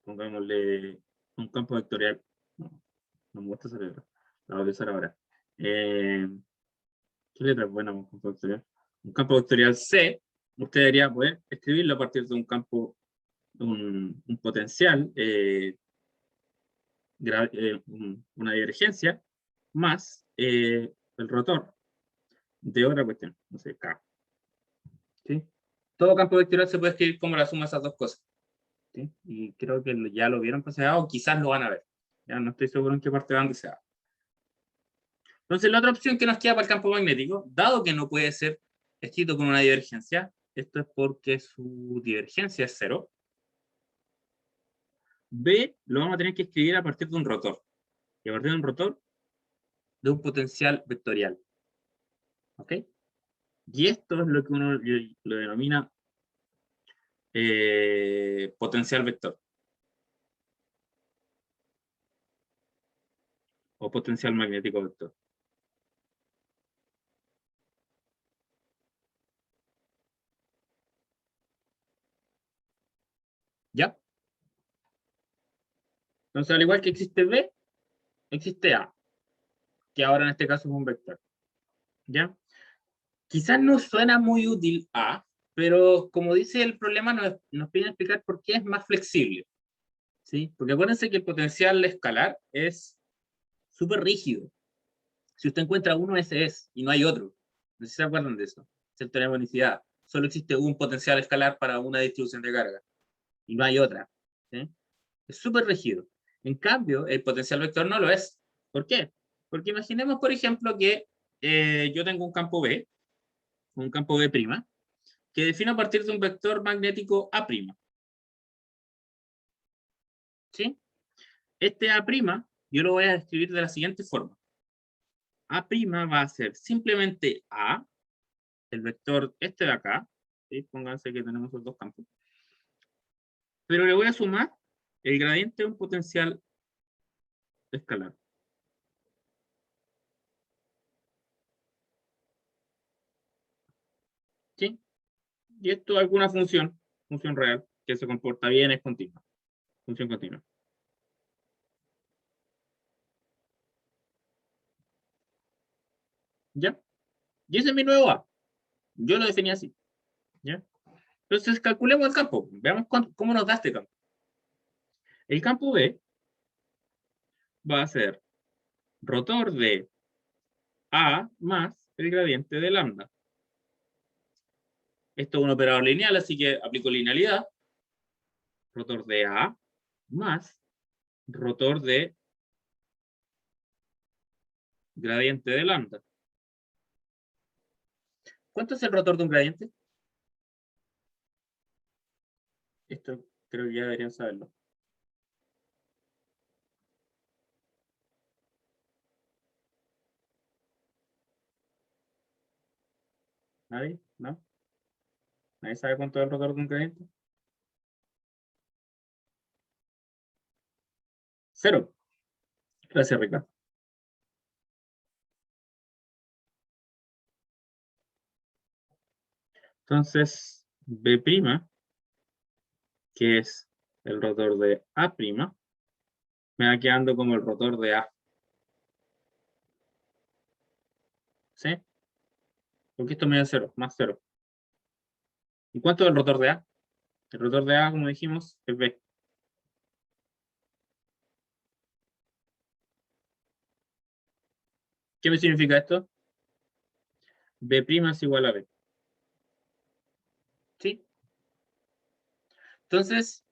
Speaker 1: pongámosle un campo vectorial, no me gusta esa letra, la voy a usar ahora. ¿Qué letra es buena un campo vectorial? Un campo vectorial C, usted debería poder escribirlo a partir de un campo, un potencial, una divergencia, más el rotor de otra cuestión, no sé, K. ¿Sí? Todo campo vectorial se puede escribir como la suma de esas dos cosas. ¿Sí? Y creo que ya lo vieron paseado, o quizás lo van a ver. Ya no estoy seguro en qué parte van que sea. Entonces, la otra opción que nos queda para el campo magnético, dado que no puede ser escrito con una divergencia, esto es porque su divergencia es cero. B lo vamos a tener que escribir a partir de un rotor. Y a partir de un rotor, de un potencial vectorial. ¿Ok? Y esto es lo que uno lo denomina potencial vector. O potencial magnético vector. ¿Ya? Entonces, al igual que existe B, existe A, que ahora en este caso es un vector. ¿Ya? Quizás no suena muy útil A, pero como dice el problema, nos pide explicar por qué es más flexible. ¿Sí? Porque acuérdense que el potencial escalar es súper rígido. Si usted encuentra uno, ese es, y no hay otro. No sé si se acuerdan de eso. Es el teorema de unicidad. Solo existe un potencial escalar para una distribución de carga, y no hay otra. ¿Sí? Es súper rígido. En cambio, el potencial vector no lo es. ¿Por qué? Porque imaginemos, por ejemplo, que yo tengo un campo B, un campo B', que defino a partir de un vector magnético A'. ¿Sí? Este A', yo lo voy a escribir de la siguiente forma. A' va a ser simplemente A, el vector este de acá, ¿sí? Pónganse que tenemos los dos campos, pero le voy a sumar el gradiente de un potencial escalar. ¿Sí? Y esto es alguna función real, que se comporta bien, es continua. Función continua. ¿Ya? Y ese es mi nuevo A. Yo lo definí así. ¿Ya? Entonces calculemos el campo. Veamos cómo nos da este campo. El campo B va a ser rotor de A más el gradiente de lambda. Esto es un operador lineal, así que aplico linealidad. Rotor de A más rotor de gradiente de lambda. ¿Cuánto es el rotor de un gradiente? Esto creo que ya deberían saberlo. ¿Nadie? ¿No? ¿Nadie sabe cuánto es el rotor de un gradiente? Cero. Gracias, Ricardo. Entonces, B', que es el rotor de A', me va quedando como el rotor de A. ¿Sí? Porque esto me da cero, más cero. ¿Y cuánto es el rotor de A? El rotor de A, como dijimos, es B. ¿Qué me significa esto? B' es igual a B. ¿Sí? Entonces,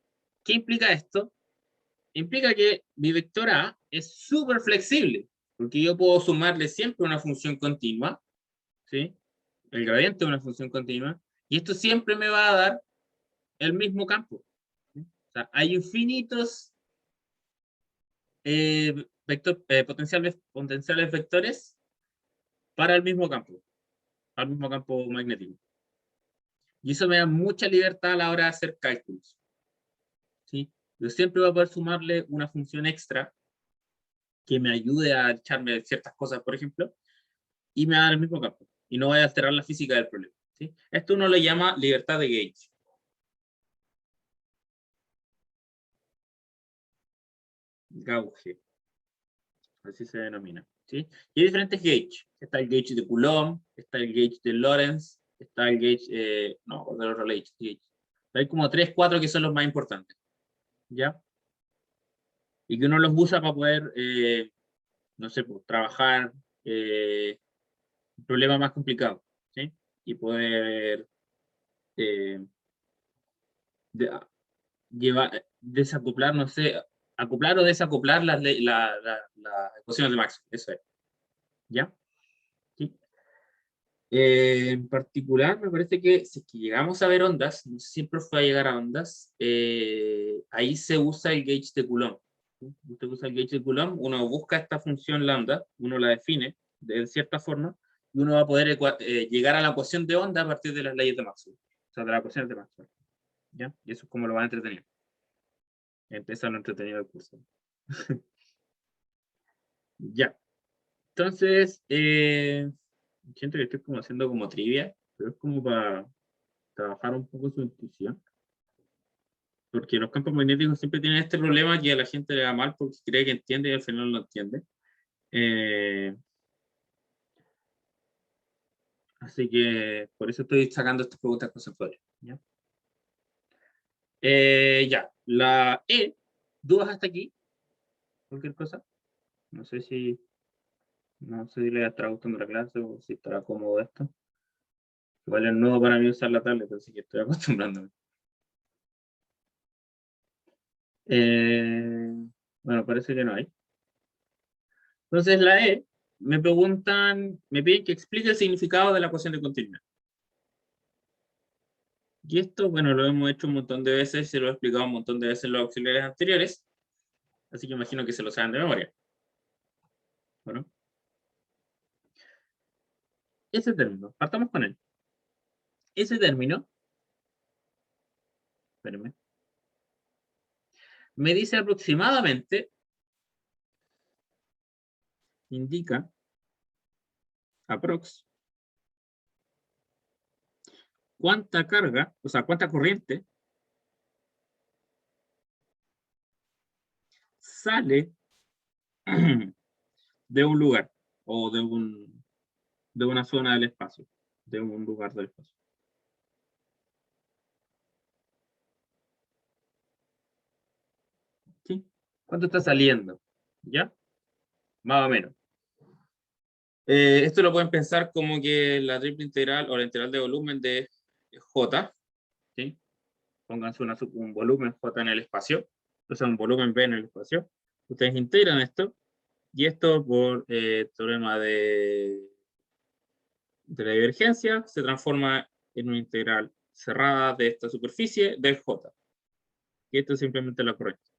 Speaker 1: ¿qué implica esto? Implica que mi vector A es súper flexible, porque yo puedo sumarle siempre una función continua, ¿sí? El gradiente de una función continua, y esto siempre me va a dar el mismo campo. ¿Sí? O sea, hay infinitos potenciales vectores para el mismo campo, al mismo campo magnético. Y eso me da mucha libertad a la hora de hacer cálculos. ¿Sí? Yo siempre voy a poder sumarle una función extra que me ayude a echarme ciertas cosas, por ejemplo, y me va a dar el mismo campo. y no vaya a alterar la física del problema. ¿Sí? Esto uno lo llama libertad de gauge. Gauge, así se denomina. ¿Sí? Y hay diferentes gauges. Está el gauge de Coulomb, está el gauge de Lorentz, está el gauge, no, de los gauge. Hay como 3, 4 que son los más importantes. ¿Ya? Y que uno los usa para poder, no sé, pues, trabajar problemas más complicados, ¿sí? Y poder eh, de, llevar, desacoplar, no sé, acoplar o desacoplar las ecuaciones de Maxwell, eso es, ¿ya? ¿Sí? En particular, me parece que si es que llegamos a ver ondas, no sé si siempre fue a llegar a ondas, ahí se usa el gauge de Coulomb. ¿Sí? Usted usa el gauge de Coulomb, uno busca esta función lambda, uno la define de cierta forma, y uno va a poder llegar a la ecuación de onda a partir de las leyes de Maxwell, o sea, de las ecuaciones de Maxwell. ¿Ya? Y eso es como lo va a entretener. Empieza lo entretenido del curso. Ya. Entonces, siento que estoy como haciendo como trivia, pero es como para trabajar un poco su intuición. Porque los campos magnéticos siempre tienen este problema que a la gente le da mal porque cree que entiende y al final no entiende. Así que por eso estoy sacando estas preguntas conceptuales. ¿Ya? Ya, la E, ¿dudas hasta aquí? ¿Cualquier cosa? No sé si le estará gustando la clase o si estará cómodo esto. Igual es nuevo para mí usar la tablet, así que estoy acostumbrándome. Eh, bueno, parece que no hay. Entonces la E, me piden que explique el significado de la ecuación de continuidad. Y esto, bueno, lo hemos hecho un montón de veces, se lo he explicado un montón de veces en los auxiliares anteriores, así que imagino que se lo saben de memoria. Bueno, ese término, partamos con él. Ese término, espérenme, me dice aproximadamente, indica, aprox, cuánta carga, o sea, cuánta corriente sale de un lugar o de una zona del espacio, de un lugar del espacio. ¿Sí? ¿Cuánto está saliendo? ¿Ya? Más o menos. Esto lo pueden pensar como que la triple integral o la integral de volumen de J, ¿sí? Pónganse un volumen J en el espacio, o sea, un volumen B en el espacio. Ustedes integran esto, y esto por teorema de la divergencia se transforma en una integral cerrada de esta superficie del J. Y esto es simplemente la corriente.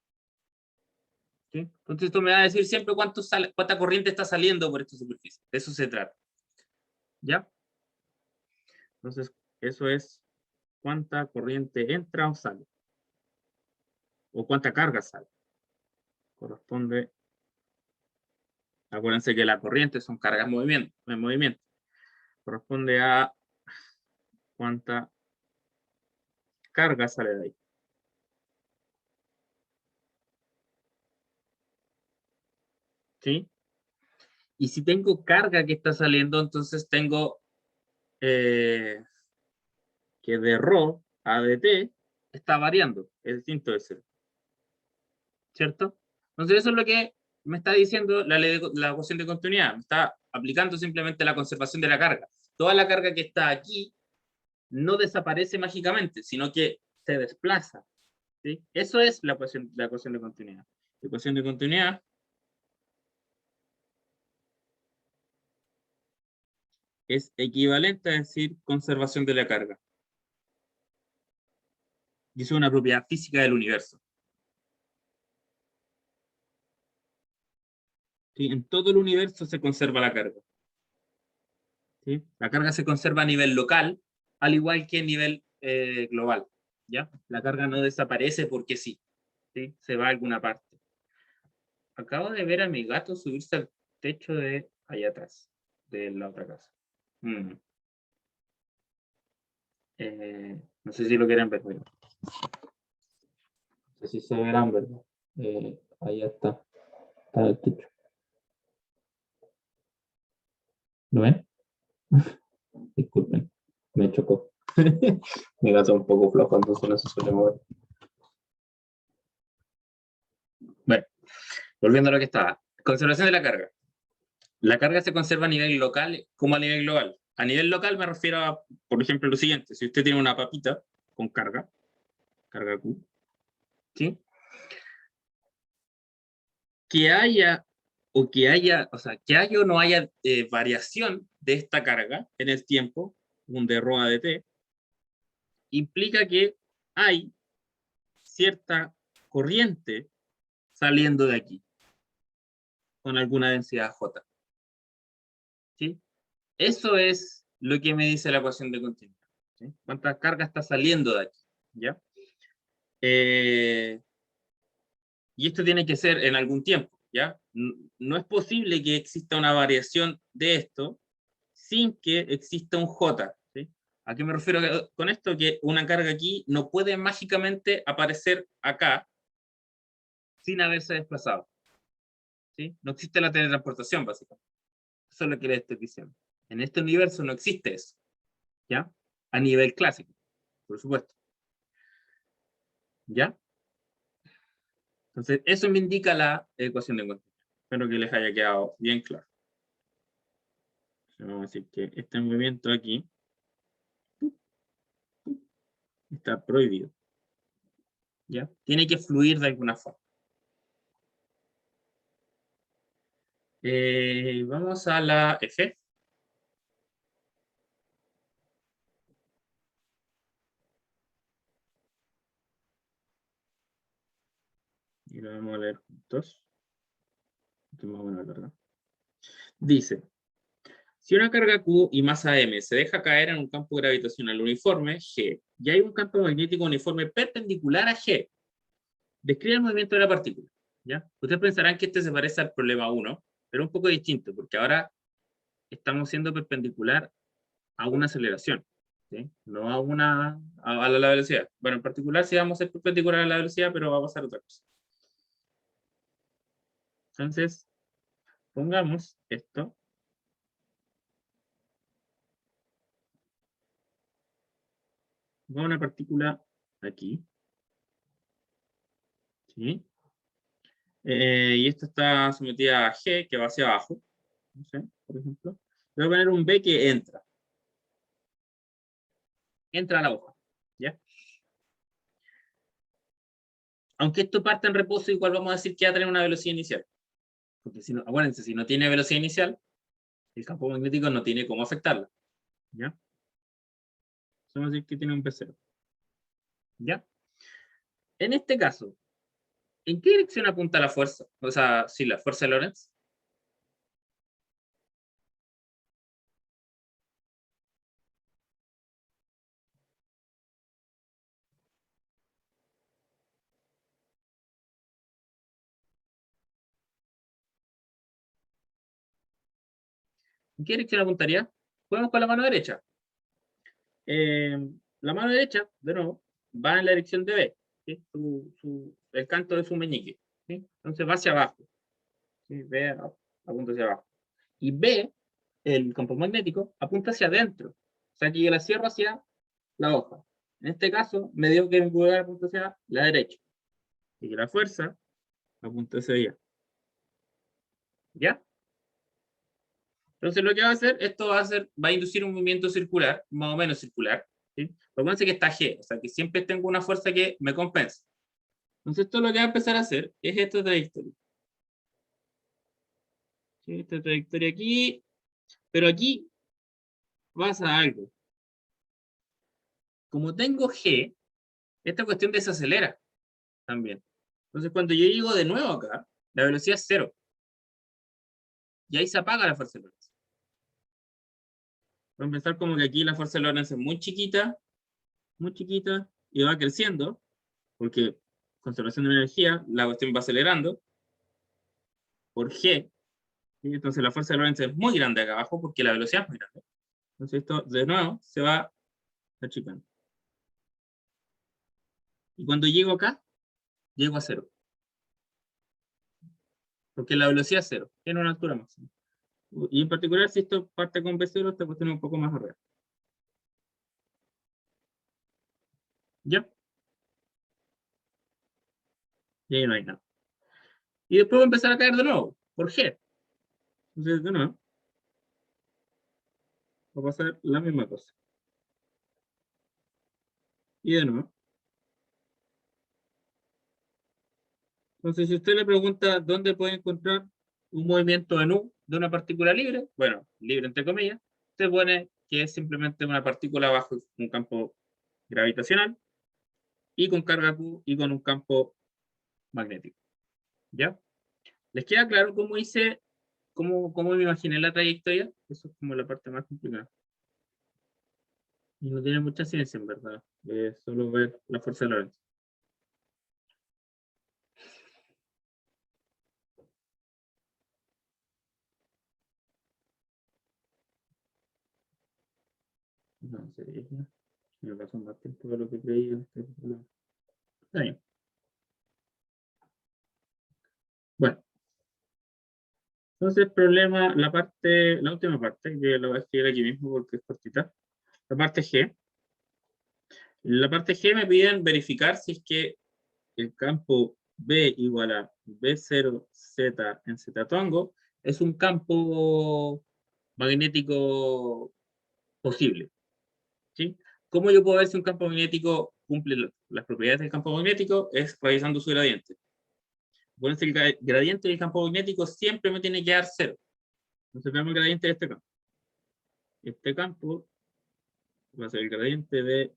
Speaker 1: ¿Sí? Entonces esto me va a decir siempre cuánta corriente está saliendo por esta superficie. De eso se trata. ¿Ya? Entonces, eso es cuánta corriente entra o sale. O cuánta carga sale. Corresponde, acuérdense que la corriente son cargas en movimiento. Corresponde a cuánta carga sale de ahí. ¿Sí? Y si tengo carga que está saliendo, entonces tengo que de ρ a dt está variando, es distinto de cero. ¿Cierto? Entonces eso es lo que me está diciendo la ecuación de continuidad. Me está aplicando simplemente la conservación de la carga. Toda la carga que está aquí no desaparece mágicamente, sino que se desplaza. ¿Sí? Eso es la ecuación de continuidad. La ecuación de continuidad es equivalente a decir conservación de la carga. Y eso es una propiedad física del universo. ¿Sí? En todo el universo se conserva la carga. ¿Sí? La carga se conserva a nivel local, al igual que a nivel global. ¿Ya? La carga no desaparece porque sí, ¿sí? Se va a alguna parte. Acabo de ver a mi gato subirse al techo de allá atrás, de la otra casa. No sé si lo quieren ver. No sé si se verán, ¿verdad? Ahí está. Está el techo. ¿Lo ven? Disculpen, me chocó. Mi gato es un poco flojo, entonces no se suele mover. Bueno, volviendo a lo que estaba. Conservación de la carga. La carga se conserva a nivel local como a nivel global. A nivel local me refiero a, por ejemplo, lo siguiente. Si usted tiene una papita con carga Q, ¿sí? Que haya o no haya variación de esta carga en el tiempo, un de ρ de t, implica que hay cierta corriente saliendo de aquí con alguna densidad J. ¿Sí? Eso es lo que me dice la ecuación de continuidad. ¿Sí? ¿Cuánta carga está saliendo de aquí? ¿Ya? Y esto tiene que ser en algún tiempo. ¿Ya? No es posible que exista una variación de esto sin que exista un J. ¿Sí? ¿A qué me refiero con esto? Que una carga aquí no puede mágicamente aparecer acá sin haberse desplazado. ¿Sí? No existe la teletransportación, básicamente. Eso es lo que les estoy diciendo. En este universo no existe eso. ¿Ya? A nivel clásico, por supuesto. ¿Ya? Entonces, eso me indica la ecuación de continuidad. Espero que les haya quedado bien claro. Vamos a decir que este movimiento aquí está prohibido. ¿Ya? Tiene que fluir de alguna forma. Vamos a la F. Y lo vamos a leer juntos. Esto es más bueno, ¿verdad? Dice, si una carga Q y masa M se deja caer en un campo gravitacional uniforme, G, y hay un campo magnético uniforme perpendicular a G, describe el movimiento de la partícula. ¿Ya? Ustedes pensarán que este se parece al problema 1, pero un poco distinto, porque ahora estamos siendo perpendicular a una aceleración, ¿sí? No a la velocidad. Bueno, en particular sí vamos a ser perpendicular a la velocidad, pero va a pasar otra cosa. Entonces, pongamos esto. Va una partícula aquí. ¿Sí? Y esta está sometida a G, que va hacia abajo. No sé, por ejemplo. Voy a poner un B que entra. Entra a la hoja. ¿Ya? Aunque esto parte en reposo, igual vamos a decir que va a tener una velocidad inicial. Porque si no, acuérdense, si no tiene velocidad inicial, el campo magnético no tiene cómo afectarla. ¿Ya? Vamos a decir que tiene un P0. ¿Ya? En este caso, ¿en qué dirección apunta la fuerza? O sea, sí, la fuerza de Lorentz. ¿En qué dirección apuntaría? Podemos con la mano derecha. Eh, la mano derecha, de nuevo, va en la dirección de B, ¿sí? El canto de su meñique. ¿Sí? Entonces va hacia abajo. ¿Sí? B apunta hacia abajo. Y B, el campo magnético, apunta hacia adentro. O sea que yo la cierro hacia la hoja. En este caso, me dio que mi pulgar apunta hacia la derecha. Y que la fuerza apunta hacia allá. ¿Ya? Entonces lo que va a hacer, esto va a inducir un movimiento circular, más o menos circular. ¿Sí? Recuerden que está G, o sea que siempre tengo una fuerza que me compensa. Entonces esto lo que va a empezar a hacer es esta trayectoria. ¿Sí? Esta trayectoria aquí, pero aquí pasa algo. Como tengo G, esta cuestión desacelera también. Entonces cuando yo llego de nuevo acá, la velocidad es cero. Y ahí se apaga la fuerza de Lorentz. Voy a empezar como que aquí la fuerza de Lorentz es muy chiquita, y va creciendo, porque conservación de energía, la cuestión va acelerando por G. ¿Sí? Entonces la fuerza de Lorentz es muy grande acá abajo porque la velocidad es muy grande. Entonces esto de nuevo se va achicando. Y cuando llego acá, llego a cero. Porque la velocidad es cero, tiene una altura máxima. Y en particular, si esto parte con B0, esta cuestión es un poco más arriba. ¿Ya? Y ahí no hay nada. Y después va a empezar a caer de nuevo, por G. Entonces, de nuevo, va a pasar la misma cosa. Y de nuevo. Entonces, si usted le pregunta dónde puede encontrar un movimiento en U de una partícula libre, bueno, libre entre comillas, usted pone que es simplemente una partícula bajo un campo gravitacional y con carga Q y con un campo magnético. ¿Ya? ¿Les queda claro cómo hice, cómo me imaginé la trayectoria? Eso es como la parte más complicada. Y no tiene mucha ciencia, en verdad. Es solo ver la fuerza de Lorentz. No sé, me pasó más tiempo de lo que creía. Está bien. Bueno, entonces problema, la última parte, que la voy a escribir aquí mismo porque es cortita. La parte G. En la parte G me piden verificar si es que el campo B igual a B0Z en Z tongo es un campo magnético posible. ¿Sí? ¿Cómo yo puedo ver si un campo magnético cumple las propiedades del campo magnético? Es revisando su gradiente. Acuérdense que el gradiente del campo magnético siempre me tiene que dar cero. Entonces veamos el gradiente de este campo. Este campo va a ser el gradiente de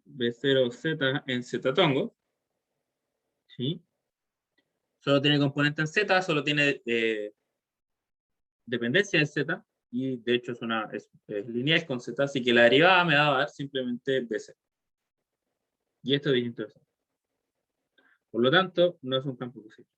Speaker 1: B0Z en Z tongo. ¿Sí? Solo tiene componente en Z, solo tiene dependencia de Z, y de hecho es lineal con Z, así que la derivada me va a dar simplemente BC. Y esto es bien interesante. Por lo tanto, no es un campo posible.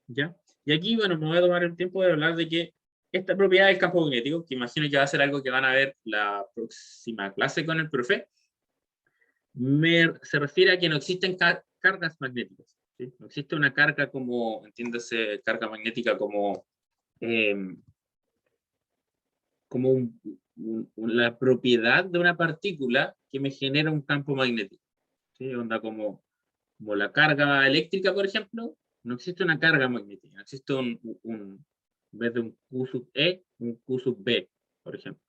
Speaker 1: ¿Ya? Y aquí, bueno, me voy a tomar el tiempo de hablar de que esta propiedad del campo magnético, que imagino que va a ser algo que van a ver la próxima clase con el profe, se refiere a que no existen cargas magnéticas. ¿Sí? No existe una carga como, entiéndase, carga magnética como, eh, como la propiedad de una partícula que me genera un campo magnético. ¿Sí? Onda como la carga eléctrica, por ejemplo, no existe una carga magnética, no existe en vez de un Q sub E, un Q sub B, por ejemplo.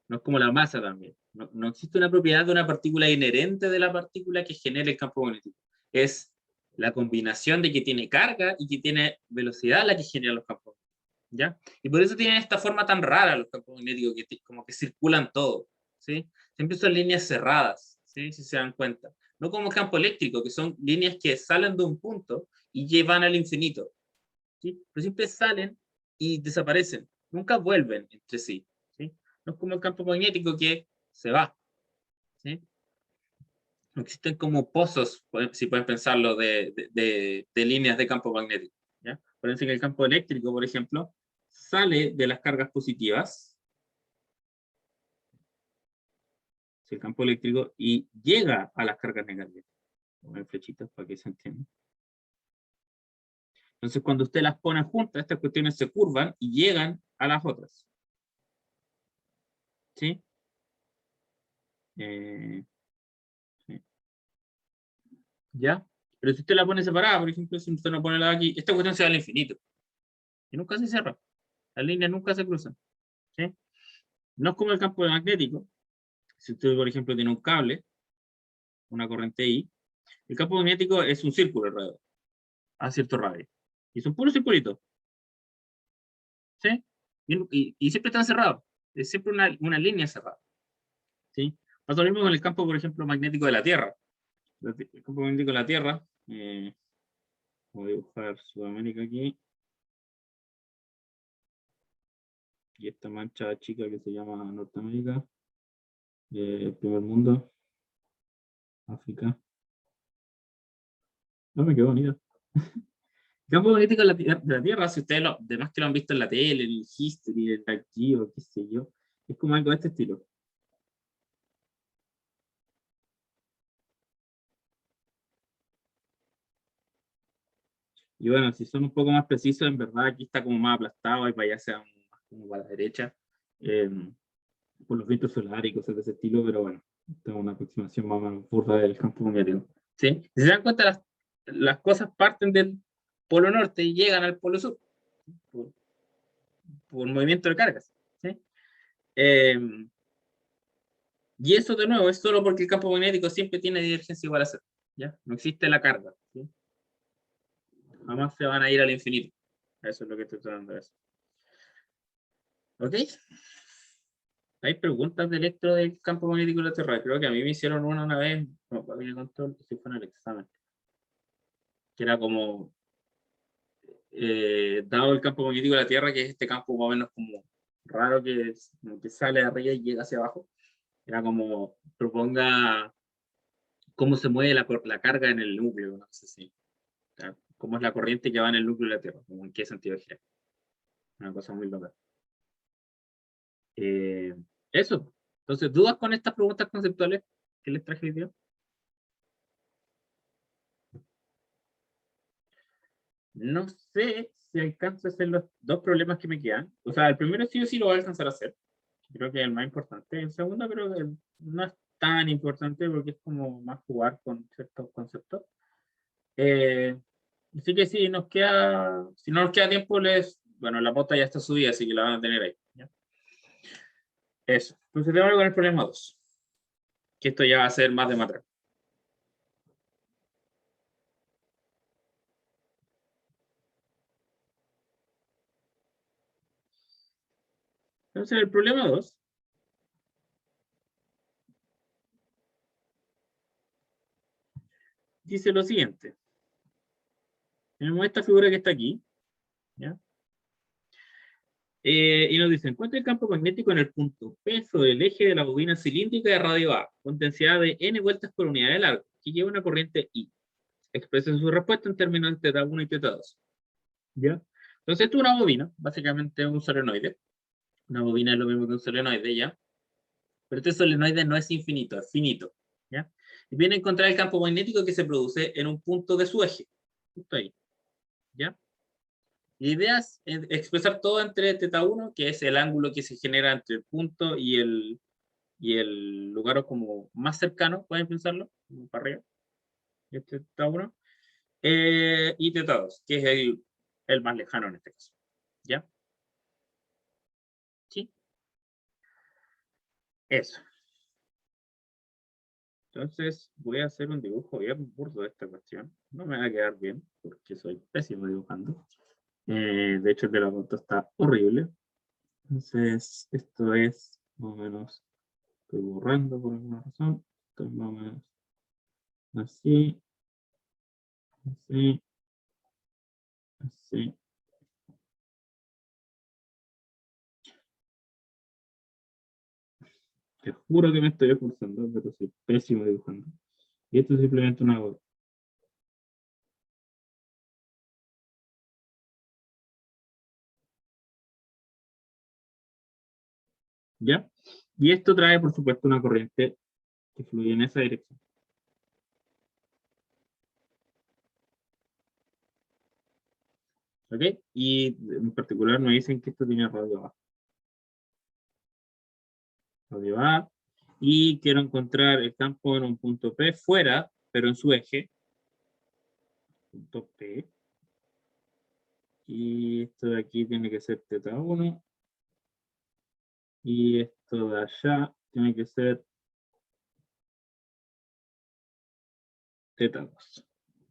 Speaker 1: No es como la masa también. No existe una propiedad de una partícula inherente de la partícula que genere el campo magnético. Es la combinación de que tiene carga y que tiene velocidad la que genera los campos. ¿Ya? Y por eso tienen esta forma tan rara los campos magnéticos, que como que circulan todo. ¿Sí? Siempre son líneas cerradas, ¿sí? Si se dan cuenta. No como campo eléctrico, que son líneas que salen de un punto y llevan al infinito. ¿Sí? Pero siempre salen y desaparecen. Nunca vuelven entre sí. ¿Sí? No es como el campo magnético que se va. ¿Sí? No existen como pozos, si pueden pensarlo, de líneas de campo magnético. ¿Ya? Por eso que el campo eléctrico, por ejemplo, sale de las cargas positivas, el campo eléctrico, y llega a las cargas negativas. Poner flechitas para que se entienda. Entonces, cuando usted las pone juntas, estas cuestiones se curvan y llegan a las otras. ¿Sí? Eh, sí. ¿Ya? Pero si usted la pone separada, por ejemplo, si usted no pone la aquí, esta cuestión se va al infinito. Y nunca se cierra. Las líneas nunca se cruzan. ¿Sí? No es como el campo magnético. Si usted, por ejemplo, tiene un cable, una corriente I, el campo magnético es un círculo alrededor, a cierto radio. Y son puros circulitos. ¿Sí? Y siempre están cerrados. Es siempre una línea cerrada. ¿Sí? Pasa lo mismo con el campo, por ejemplo, magnético de la Tierra. El campo magnético de la Tierra, voy a dibujar Sudamérica aquí, y esta mancha chica que se llama Norteamérica, primer mundo, África. No me quedó bonito. Campo magnético de la Tierra, si ustedes lo demás que lo han visto en la tele, en el History, en el Geo, qué sé yo, es como algo de este estilo. Y bueno, si son un poco más precisos, en verdad aquí está como más aplastado y para allá sea más como para la derecha, eh, por los vientos solares y cosas de ese estilo, pero bueno, esta es una aproximación más o menos burda del campo magnético. ¿Sí? Si se dan cuenta, las cosas parten del polo norte y llegan al polo sur por, por movimiento de cargas. ¿Sí? Eh, y eso de nuevo es solo porque el campo magnético siempre tiene divergencia igual a cero. ¿Ya? No existe la carga. ¿Sí? Jamás se van a ir al infinito. Eso es lo que estoy tratando de decir. ¿Ok? Hay preguntas de electro del campo magnético de la Tierra. Creo que a mí me hicieron una vez, no, había control, si fue en el examen, que era como, dado el campo magnético de la Tierra, que es este campo más o menos como raro como que sale de arriba y llega hacia abajo, era como proponga cómo se mueve la carga en el núcleo, no sé si, o sea, cómo es la corriente que va en el núcleo de la Tierra, como en qué sentido gira. Una cosa muy loca. Eh, Eso. Entonces, ¿dudas con estas preguntas conceptuales que les traje hoy día? No sé si alcanzo a hacer los dos problemas que me quedan. O sea, el primero sí o sí lo voy a alcanzar a hacer. Creo que es el más importante. El segundo creo que no es tan importante porque es como más jugar con ciertos conceptos. Eh, Así que si nos queda, si no nos queda tiempo, bueno, la pauta ya está subida, así que la van a tener ahí. ¿Ya? Eso. Entonces tengo con el problema 2, que esto ya va a ser más de matar. Entonces el problema 2 dice lo siguiente. Tenemos esta figura que está aquí, ¿ya? Y nos dice, encuentra el campo magnético en el punto P sobre el eje de la bobina cilíndrica de radio A, con densidad de n vueltas por unidad de largo, que lleva una corriente I. Expresa su respuesta en términos de θ1 y θ2. ¿Ya? Entonces, esto es una bobina, básicamente un solenoide. Una bobina es lo mismo que un solenoide, ¿ya? Pero este solenoide no es infinito, es finito, ¿ya? Y viene a encontrar el campo magnético que se produce en un punto de su eje, justo ahí, ¿ya? La idea es expresar todo entre θ1, que es el ángulo que se genera entre el punto y el lugar como más cercano, pueden pensarlo, como para arriba, este θ1, y θ2, que es el más lejano en este caso, ¿ya? Sí, eso. Entonces voy a hacer un dibujo bien burdo de esta cuestión. No me va a quedar bien, porque soy pésimo dibujando. De hecho, el de la foto está horrible. Entonces, esto es más o menos, estoy borrando por alguna razón. Esto es más o menos así, así, así. Te juro que me estoy esforzando, pero soy pésimo dibujando. Y esto es simplemente una gota. ¿Ya? Y esto trae, por supuesto, una corriente que fluye en esa dirección. ¿Ok? Y en particular nos dicen que esto tiene radio A. Radio A. Y quiero encontrar el campo en un punto P fuera, pero en su eje. Punto P. Y esto de aquí tiene que ser θ1. Y esto de allá tiene que ser θ2.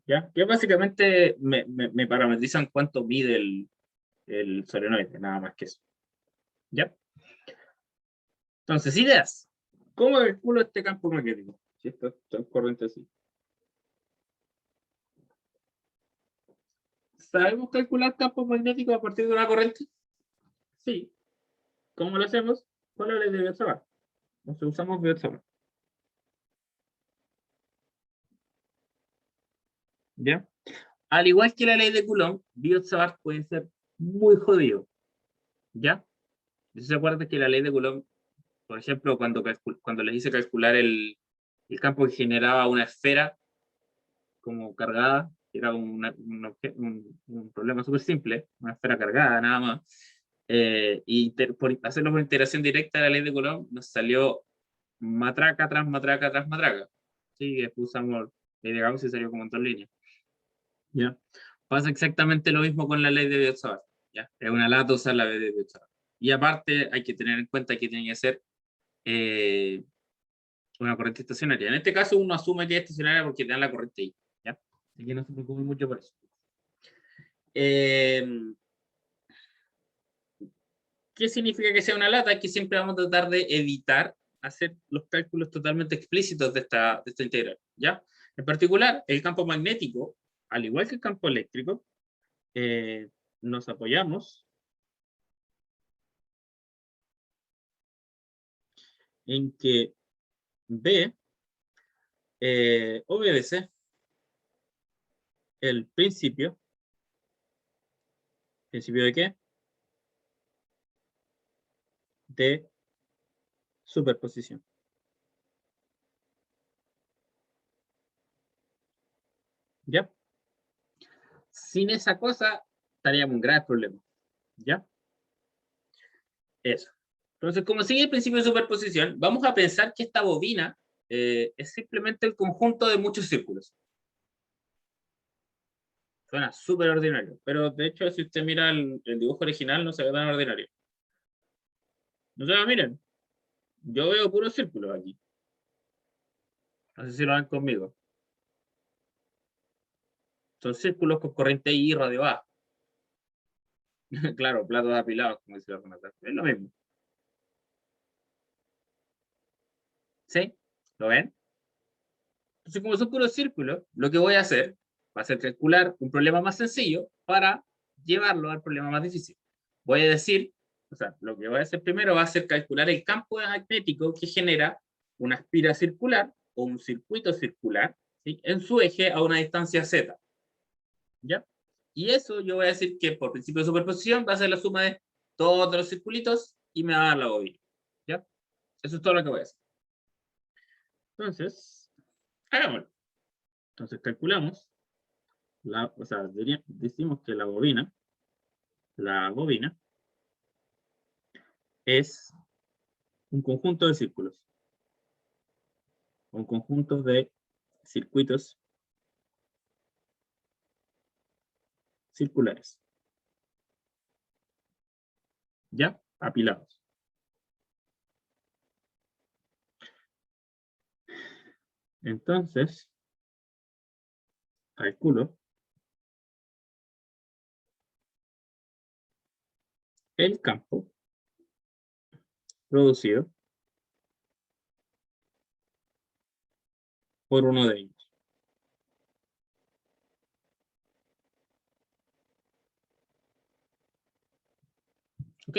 Speaker 1: ¿Ya? Que básicamente me parametrizan cuánto mide el solenoide, nada más que eso. ¿Ya? Entonces, ideas. ¿Cómo calculo este campo magnético? Si esto es corriente así. ¿Sabemos calcular campos magnéticos a partir de una corriente? Sí. ¿Cómo lo hacemos? Con la ley de Biot-Savart. Entonces usamos Biot-Savart. ¿Ya? Al igual que la ley de Coulomb, Biot-Savart puede ser muy jodido, ¿ya? Si se acuerdan que la ley de Coulomb, por ejemplo, cuando les hice calcular el campo que generaba una esfera como cargada, que era un problema súper simple, una esfera cargada nada más, por hacerlo por integración directa de la ley de Coulomb, nos salió matraca tras matraca tras matraca. Sí, después usamos ley de Gauss y salió como en dos líneas. ¿Ya? Pasa exactamente lo mismo con la ley de Biot-Savart. ¿Ya? Es una lata usar la ley de Biot-Savart. Y aparte hay que tener en cuenta que tiene que ser eh, una corriente estacionaria. En este caso uno asume que es estacionaria porque te dan la corriente I. ¿Ya? Así que no se preocupen mucho por eso. ¿Qué significa que sea una lata? Que siempre vamos a tratar de evitar hacer los cálculos totalmente explícitos de esta integral. ¿Ya? En particular, el campo magnético, al igual que el campo eléctrico, nos apoyamos en que B obedece el principio. ¿Principio de qué? De superposición. ¿Ya? Sin esa cosa estaríamos en un grave problema. ¿Ya? Eso. Entonces, como sigue el principio de superposición, vamos a pensar que esta bobina es simplemente el conjunto de muchos círculos. Suena súper ordinario, pero de hecho, si usted mira el dibujo original, no se ve tan ordinario. No se miren, yo veo puros círculos aquí. No sé si lo ven conmigo. Son círculos con corriente I y radio A. Claro, platos apilados, como dice la Renata. Es lo mismo. ¿Sí? ¿Lo ven? Entonces, como son puros círculos, lo que voy a hacer va a ser calcular un problema más sencillo para llevarlo al problema más difícil. Voy a decir, o sea, lo que voy a hacer primero va a ser calcular el campo magnético que genera una espira circular o un circuito circular, ¿sí?, en su eje a una distancia z. ¿Ya? Y eso yo voy a decir que por principio de superposición va a ser la suma de todos los circulitos y me va a dar la bobina. ¿Ya? Eso es todo lo que voy a hacer. Entonces, hagámoslo. Entonces calculamos, o sea, decimos que la bobina es un conjunto de círculos, un conjunto de circuitos circulares, ¿ya? Apilados. Entonces, calculo el campo producido por uno de ellos. ¿Ok?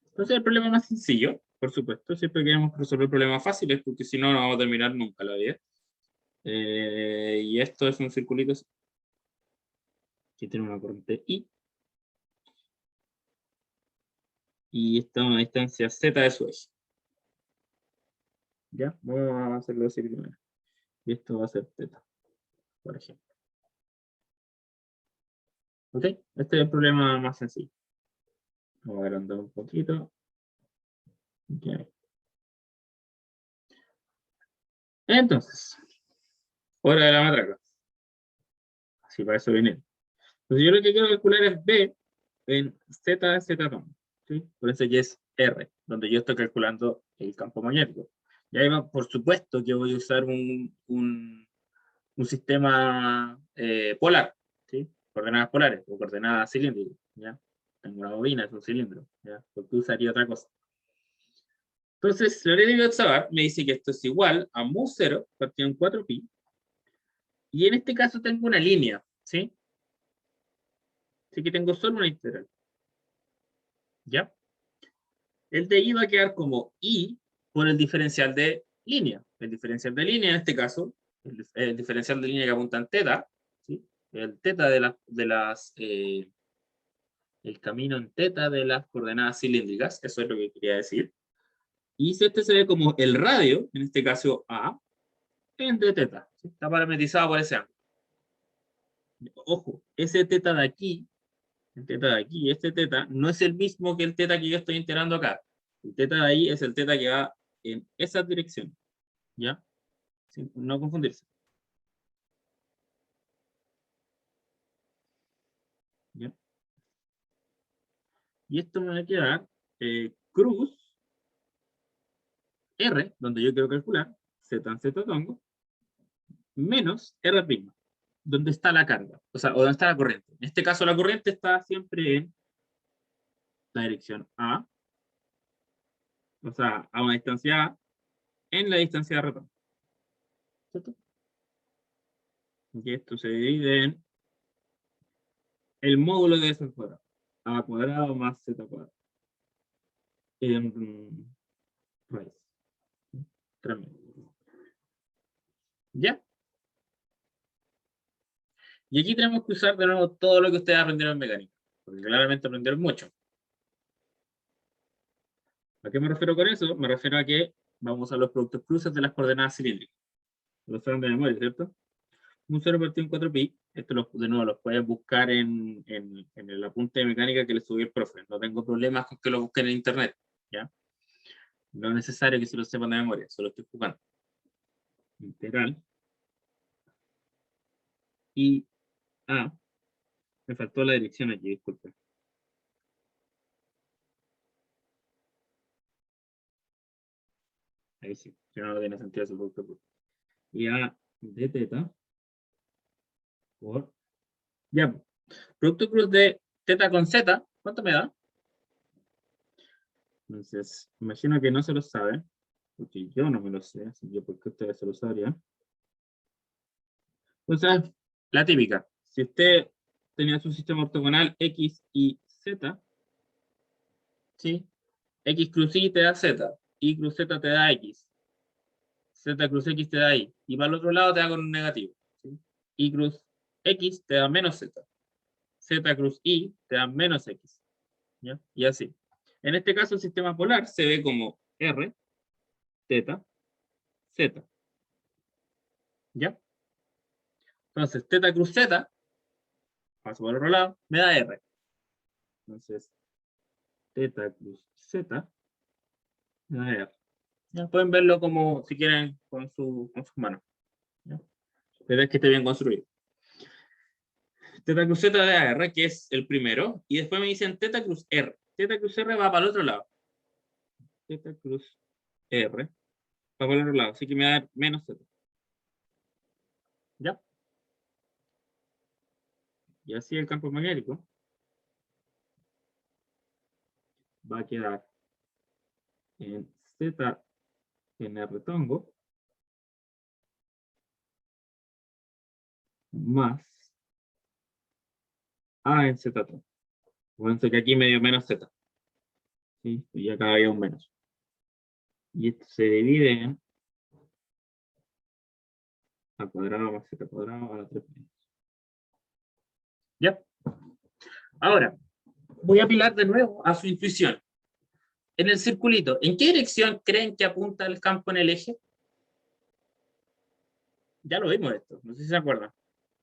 Speaker 1: Entonces el problema más sencillo, por supuesto, siempre queremos resolver problemas fáciles, porque si no, no vamos a terminar nunca la vida. Y esto es un circulito que tiene una corriente I. Y está a una distancia Z de su eje. ¿Ya? Vamos a hacerlo así primero. Y esto va a ser θ, por ejemplo. ¿Ok? Este es el problema más sencillo. Vamos a agrandar un poquito. Okay. Entonces, hora de la matraca. Así para eso viene. Entonces yo lo que quiero calcular es B en Z de Z. ¿Sí? Por eso ya es R, donde yo estoy calculando el campo magnético. Y ahí va, por supuesto que voy a usar un sistema polar, ¿sí? Coordenadas polares o coordenadas cilíndricas. ¿Ya? Tengo una bobina, es un cilindro. ¿Ya? Porque usaría otra cosa. Entonces, la ley de Biot-Savart me dice que esto es igual a mu0 partido en 4pi. Y en este caso tengo una línea, ¿sí? Así que tengo solo una integral. ¿Ya? El de I va a quedar como I por el diferencial de línea. El diferencial de línea, en este caso, el diferencial de línea que apunta en θ, ¿sí?, el teta el camino en teta de las coordenadas cilíndricas, eso es lo que quería decir. Y si este se ve como el radio, en este caso A, en d teta, ¿sí? Está parametrizado por ese ángulo. Ojo, ese teta de aquí, el teta de aquí, este teta, no es el mismo que el teta que yo estoy integrando acá. El teta de ahí es el teta que va en esa dirección, ¿ya? Sin, no confundirse. ¿Ya? Y esto me va a quedar cruz R, donde yo quiero calcular, Z en Z tongo, menos R', donde está la carga, o sea, o donde está la corriente. En este caso la corriente está siempre en la dirección A, o sea, a una distancia A, en la distancia de retorno. ¿Cierto? Y esto se divide en el módulo de eso al cuadrado. A cuadrado más Z cuadrado. En raíz. 3.000. ¿Ya? Y aquí tenemos que usar de nuevo todo lo que ustedes aprendieron en mecánica. Porque claramente aprendieron mucho. ¿A qué me refiero con eso? Me refiero a que vamos a los productos cruces de las coordenadas cilíndricas. Lo saben de memoria, ¿cierto? Un 0 partido en 4pi. Esto de nuevo lo puedes buscar en el apunte de mecánica que le subí el profe. No tengo problemas con que lo busquen en internet. ¿Ya? No es necesario que se lo sepan de memoria, solo estoy jugando. Integral. Y me faltó la dirección aquí, disculpen. Ahí sí, si no, no tiene sentido ese producto cruz. Y A de teta por. Ya, producto cruz de teta con z, ¿cuánto me da? Entonces, imagino que no se lo saben, porque yo no me lo sé, así que porque ustedes se lo sabrían. Entonces, la típica. Si usted tenía su sistema ortogonal X y Z, ¿sí? X cruz Y te da Z, Y cruz Z te da X, Z cruz X te da Y, y para el otro lado te da con un negativo. ¿Sí? Y cruz X te da menos Z, Z cruz Y te da menos X, ¿ya? Y así. En este caso, el sistema polar se ve como R, teta, Z, ¿ya? Entonces, teta cruz Z, paso por el otro lado, me da R. Entonces, teta cruz Z, me da R. ¿Ya? Pueden verlo como, si quieren, con sus manos. ¿Ya? Desde que esté bien construido. Teta cruz Z de R, que es el primero, y después me dicen teta cruz R. Teta cruz R va para el otro lado. Teta cruz R va para el otro lado, así que me da menos Z. ¿Ya? Y así el campo magnético va a quedar en Z en R tongo más A en Z tongo. Fíjense que aquí me dio menos Z. ¿Sí? Y acá había un menos. Y esto se divide en A cuadrado más Z cuadrado a la 3 menos. ¿Ya? Ahora, voy a apelar de nuevo a su intuición. En el circulito, ¿en qué dirección creen que apunta el campo en el eje? Ya lo vimos esto, no sé si se acuerdan,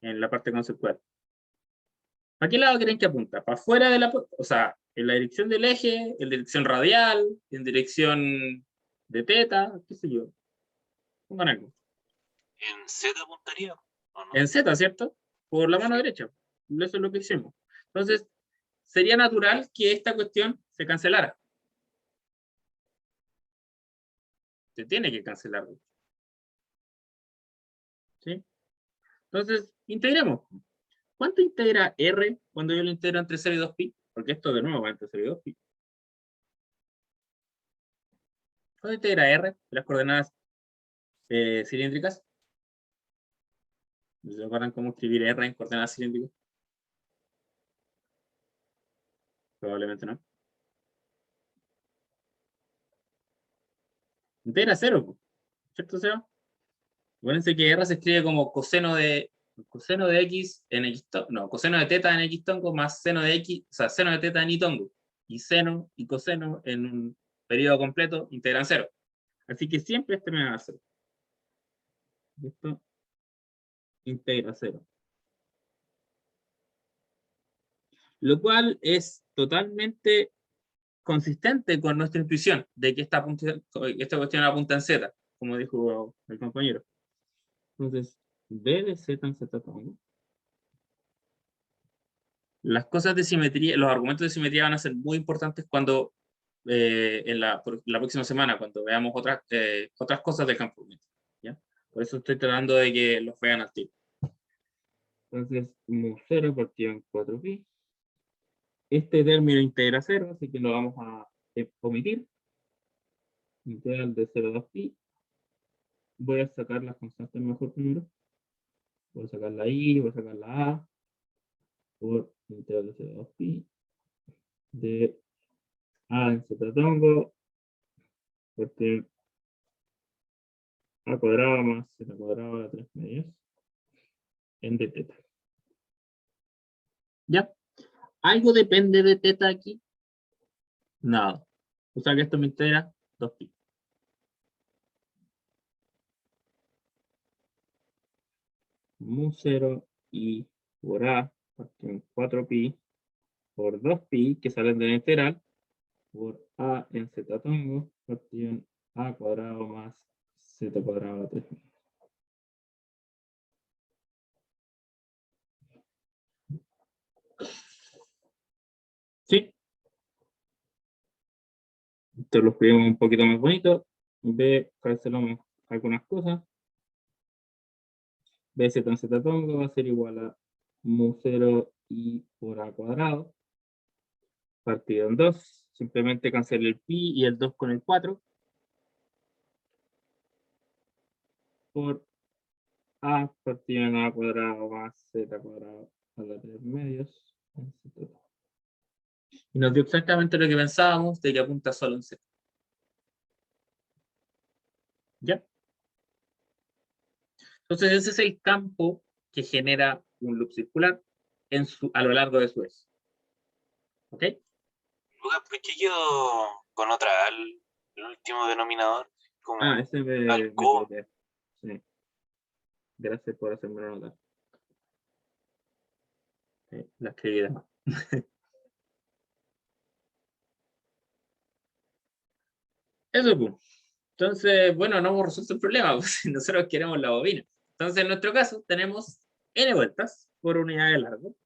Speaker 1: en la parte conceptual. ¿Para qué lado creen que apunta? ¿Para afuera de la, o sea, en la dirección del eje, en dirección radial, en dirección de teta, qué sé yo? Pongan algo.
Speaker 2: En Z apuntaría, ¿o no?
Speaker 1: En Z, ¿cierto? Por la mano
Speaker 2: Sí.
Speaker 1: derecha. Eso es lo que hicimos. Entonces, sería natural que esta cuestión se cancelara. Se tiene que cancelar. ¿Sí? Entonces, integremos. ¿Cuánto integra R cuando yo lo integro entre 0 y 2pi? Porque esto de nuevo va entre 0 y 2pi. ¿Cuánto integra R de las coordenadas cilíndricas? ¿Se acuerdan cómo escribir R en coordenadas cilíndricas? Probablemente no. Integra 0, ¿cierto, Seba? Acuérdense que R se escribe como coseno de coseno de x en x tongo, no, coseno de teta en x tongo más seno de x, o sea, seno de teta en y tongo. Y seno y coseno en un periodo completo integran cero. Así que siempre este me va a cero. Esto integra cero. Lo cual es totalmente consistente con nuestra intuición de que esta cuestión apunta en z, como dijo el compañero. Entonces, b de z en z tongo. Las cosas de simetría, los argumentos de simetría van a ser muy importantes cuando en la próxima semana, cuando veamos otras cosas del campo. ¿Ya? Por eso estoy tratando de que los vean al tiro. Entonces, mu 0 partido en 4pi. Este término integra 0, así que lo vamos a omitir. Integral de 0 a 2pi. Voy a sacar las constantes mejor primero. Voy a sacar la i, voy a sacar la a. Por integral de 0 a 2pi. De a en z tongo. Porque a cuadrado más z cuadrado a 3 medios. En de teta. ¿Ya? ¿Algo depende de teta aquí? Nada. O sea que esto me integra 2pi. Mu 0 y por a partido en 4pi por 2pi que salen de la integral por a en z tongo partido en a cuadrado más z cuadrado a 3. ¿Sí? Esto lo escribimos un poquito más bonito. B, cancelamos algunas cosas. Bz en z tongo va a ser igual a mu 0 y por a cuadrado partido en 2. Simplemente cancelé el pi y el 2 con el 4. Por a partido en a cuadrado más z cuadrado a la 3 medios. Y nos dio exactamente lo que pensábamos, de que apunta solo en z. ¿Ya? Entonces ese es el campo que genera un loop circular a lo largo de su eje. ¿Ok?
Speaker 2: Lucas, ¿por qué quedó con otra el último denominador? Como
Speaker 1: Ese me
Speaker 2: alcohol.
Speaker 1: equivoqué. Sí. Gracias por hacerme notar. La escribí de más. Eso, pues. Entonces, bueno, no hemos resuelto el problema, pues nosotros queremos la bobina. Entonces, en nuestro caso, tenemos n vueltas por unidad de largo.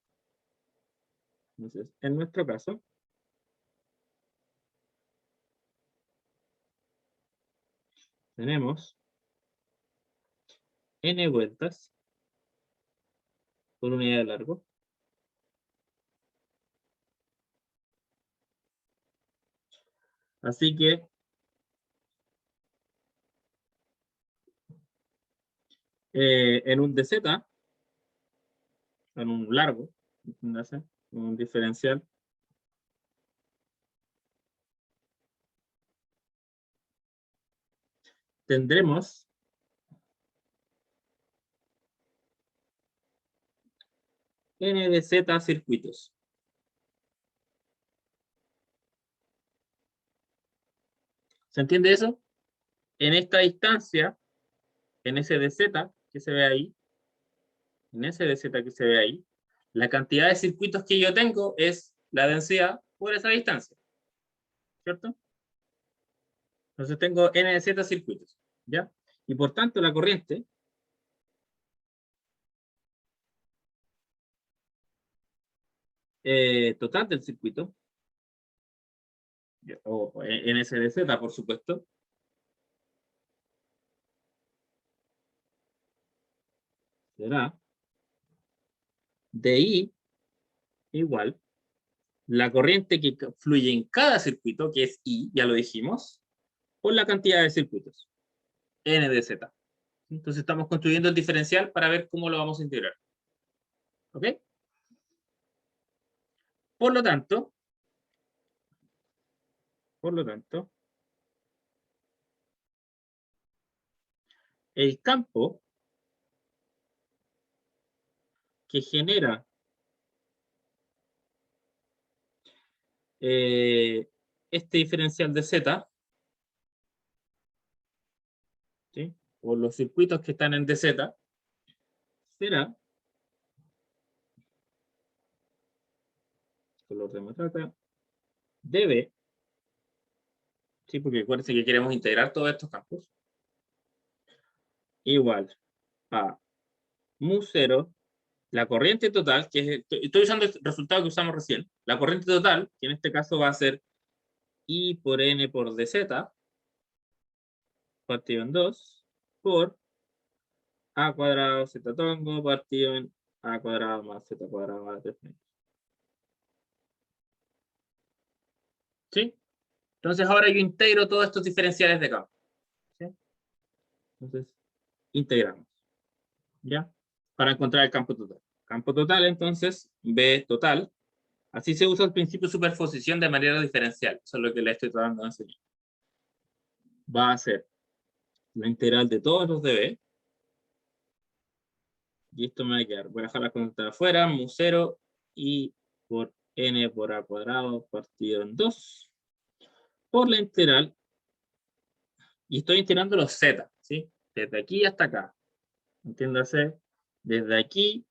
Speaker 1: Entonces, en nuestro caso, tenemos n vueltas por unidad de largo. Así que en un dz, en un largo, un diferencial, tendremos n de z circuitos. ¿Se entiende eso? En esta distancia, en ese dz que se ve ahí, en ese dz que se ve ahí, la cantidad de circuitos que yo tengo es la densidad por esa distancia. ¿Cierto? Entonces tengo n de z circuitos. ¿Ya? Y por tanto la corriente total del circuito, o en ese de z, por supuesto, será de I igual la corriente que fluye en cada circuito, que es I, ya lo dijimos, por la cantidad de circuitos, n de z. Entonces estamos construyendo el diferencial para ver cómo lo vamos a integrar. ¿Ok? Por lo tanto, el campo que genera este diferencial de Z, ¿sí? O los circuitos que están en DZ, será, color de matraca, debe, ¿sí? Porque acuérdense que queremos integrar todos estos campos, igual a mu0, la corriente total, que es, estoy usando el resultado que usamos recién, la corriente total, que en este caso va a ser I por N por DZ, partido en 2, por A cuadrado Z tongo, partido en A cuadrado más Z cuadrado más 3. ¿Sí? Entonces ahora yo integro todos estos diferenciales de campo. ¿Sí? Entonces, integramos. ¿Ya? Para encontrar el campo total. Campo total, entonces, B total. Así se usa el principio de superposición de manera diferencial. Eso es lo que le estoy tratando de enseñar. Va a ser la integral de todos los de B. Y esto me va a quedar. Voy a dejar la constante afuera, mu0 y por n por a cuadrado partido en 2. Por la integral. Y estoy integrando los z, ¿sí? Desde aquí hasta acá. Entiéndase, desde aquí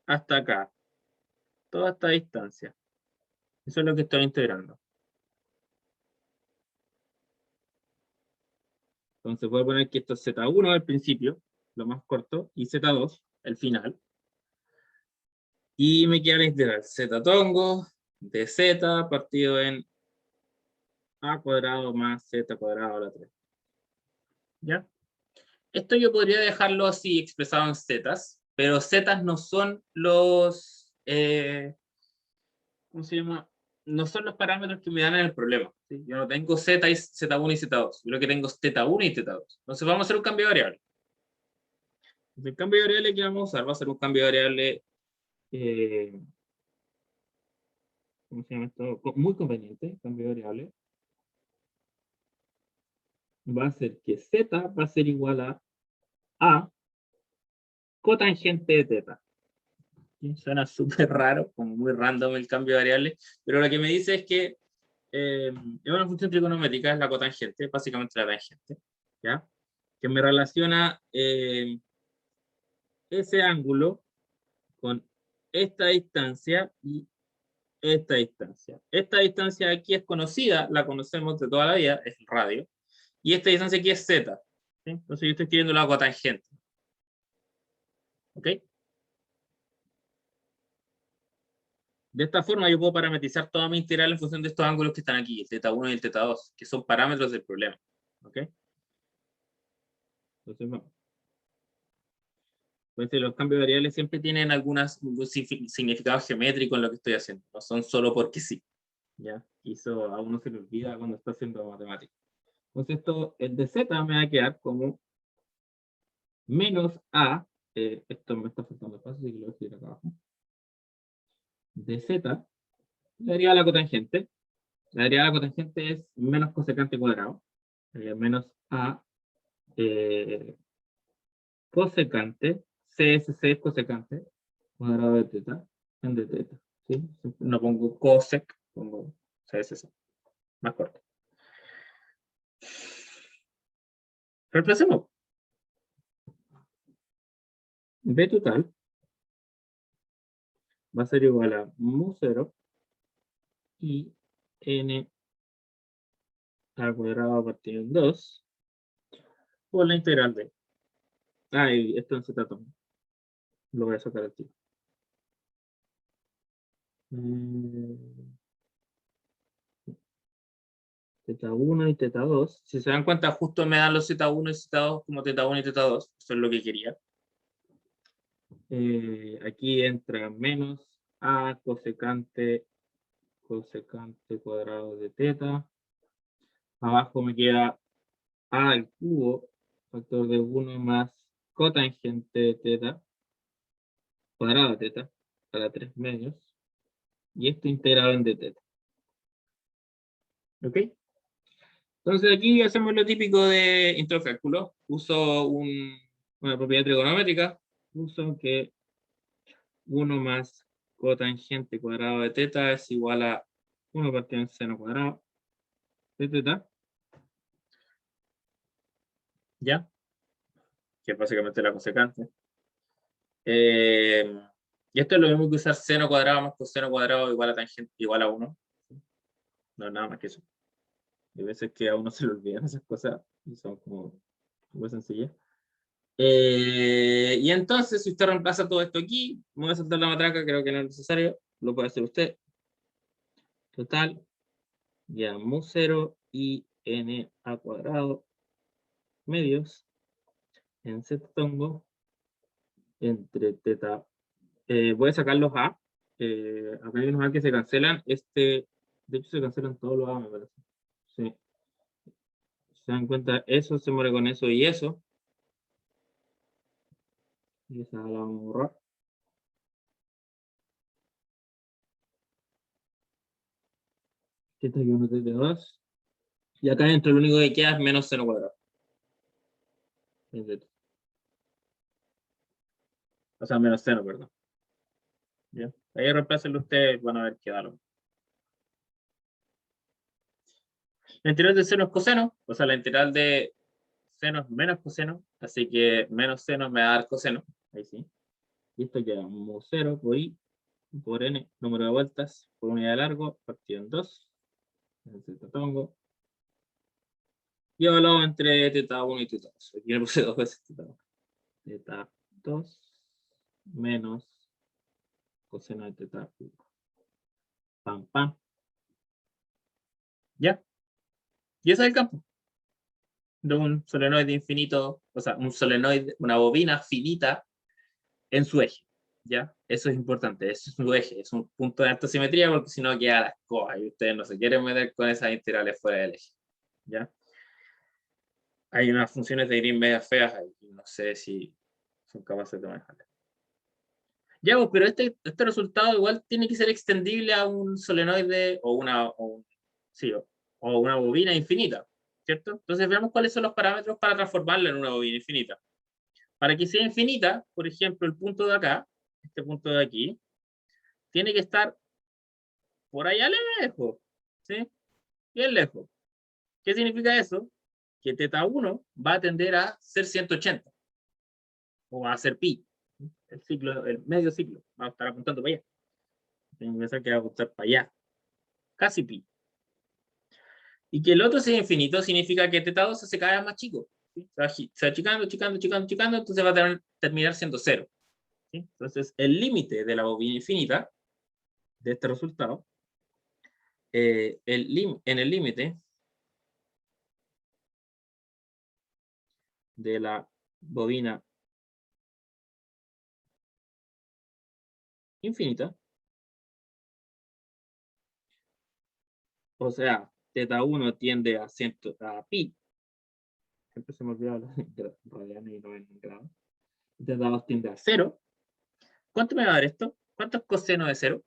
Speaker 1: hasta acá. Toda esta distancia. Eso es lo que estoy integrando. Entonces voy a poner que esto es Z1 al principio, lo más corto, y Z2, el final. Y me queda la integral Z tongo de Z partido en A cuadrado más Z cuadrado a la 3. ¿Ya? Esto yo podría dejarlo así expresado en zetas, pero zetas no son los... ¿cómo se llama? No son los parámetros que me dan en el problema. ¿Sí? Yo no tengo Z y Z1 y Z2. Yo lo que tengo es Z1 y Z2. Entonces vamos a hacer un cambio de variable. El cambio de variable que vamos a usar va a ser un cambio de variable ¿cómo se llama esto? Muy conveniente, cambio de variable. Va a ser que Z va a ser igual a cotangente de teta. Suena súper raro, como muy random el cambio de variable, pero lo que me dice es que es una función trigonométrica, es la cotangente, básicamente la tangente, ¿ya? Que me relaciona ese ángulo con esta distancia y esta distancia. Esta distancia aquí es conocida, la conocemos de toda la vida, es el radio, y esta distancia aquí es z. ¿Sí? Entonces yo estoy escribiendo la cotangente. ¿Ok? De esta forma yo puedo parametrizar toda mi integral en función de estos ángulos que están aquí, el θ1 y el θ2, que son parámetros del problema. ¿Ok? Entonces vamos. Entonces los cambios de variables siempre tienen algunos significados geométricos en lo que estoy haciendo. No son solo porque sí. ¿Ya? Y eso a uno se le olvida cuando está haciendo matemáticas. Entonces esto, el de z me va a quedar como menos a, esto me está faltando espacio, así que lo voy a escribir acá abajo. De z, la derivada de la cotangente. La derivada de la cotangente es menos cosecante cuadrado. Sería menos a cosecante, CSC es cosecante, cuadrado de teta, en de teta. ¿Sí? No pongo cosec, pongo CSC. Más corto. Reemplacemos. B total va a ser igual a mu0 y n al cuadrado partido en 2 por la integral de. Ah, y esto en z toma. Lo voy a sacar aquí. Z1 y Z2. Si se dan cuenta, justo me dan los Z1 y Z2 como Z1 y Z2. Eso es lo que quería. Aquí entra menos a cosecante cuadrado de teta. Abajo me queda a al cubo, factor de 1 más cotangente de teta, cuadrado de teta, para 3 medios. Y esto integrado en de teta. ¿Ok? Entonces aquí hacemos lo típico de introcálculo. Uso una propiedad trigonométrica. Uso que 1 más cotangente cuadrado de teta es igual a 1 partido en seno cuadrado de teta. ¿Ya? Que es básicamente la cosecante. Y esto es lo mismo que usar seno cuadrado más coseno cuadrado igual a tangente igual a 1. No, nada más que eso. Hay veces que a uno se le olvidan esas cosas y son como muy sencillas. Y entonces, si usted reemplaza todo esto aquí, me voy a saltar la matraca, creo que no es necesario, lo puede hacer usted. Total, ya mu 0 y n a cuadrado medios en z tongo entre teta. Voy a sacar los a. Acá hay unos a que se cancelan. De hecho, se cancelan todos los a, me parece. Sí. Se dan cuenta, eso se muere con eso y eso. Y esa la vamos a borrar. Teta y 1, teta 2. Y acá dentro lo único que queda es menos seno cuadrado. O sea, menos seno, perdón. ¿Ya? Ahí reemplácenlo ustedes, van a ver qué da lo. La integral de seno es coseno, o sea, la integral de seno es menos coseno, así que menos seno me va a dar coseno. Ahí sí. Y esto queda mu 0 por i por n, número de vueltas por unidad de largo, partido en 2. Entonces, pongo. Y evaluado entre teta 1 y teta 2. Aquí le puse 2 veces teta 1. Teta 2 menos coseno de teta 1. Pam, pam. ¿Ya? Y ese es el campo de un solenoide infinito, o sea, un solenoide, una bobina finita en su eje. ¿Ya? Eso es importante, es su eje, es un punto de alta simetría porque si no queda las cosas y ustedes no se quieren meter con esas integrales fuera del eje. ¿Ya? Hay unas funciones de Green medias feas ahí, y no sé si son capaces de manejarlas. Ya, pues, pero este resultado igual tiene que ser extendible a un solenoide o sí, o una bobina infinita, ¿cierto? Entonces veamos cuáles son los parámetros para transformarla en una bobina infinita. Para que sea infinita, por ejemplo, el punto de acá, este punto de aquí, tiene que estar por allá lejos, ¿sí? Bien lejos. ¿Qué significa eso? Que teta 1 va a tender a ser 180 o a ser pi. El ciclo, el medio ciclo, va a estar apuntando para allá. Tengo que pensar que va a apuntar para allá. Casi pi. Y que el otro sea infinito significa que teta 2 se cae más chico. ¿Sí? Se va achicando, achicando, achicando, achicando, entonces va a terminar siendo 0. ¿Sí? Entonces, el límite de la bobina infinita de este resultado, en el límite de la bobina infinita, o sea, teta 1 tiende a pi, siempre se me olvida radianes y no en grados, teta 2 tiende a 0. ¿Cuánto me va a dar esto? ¿Cuánto es coseno de 0?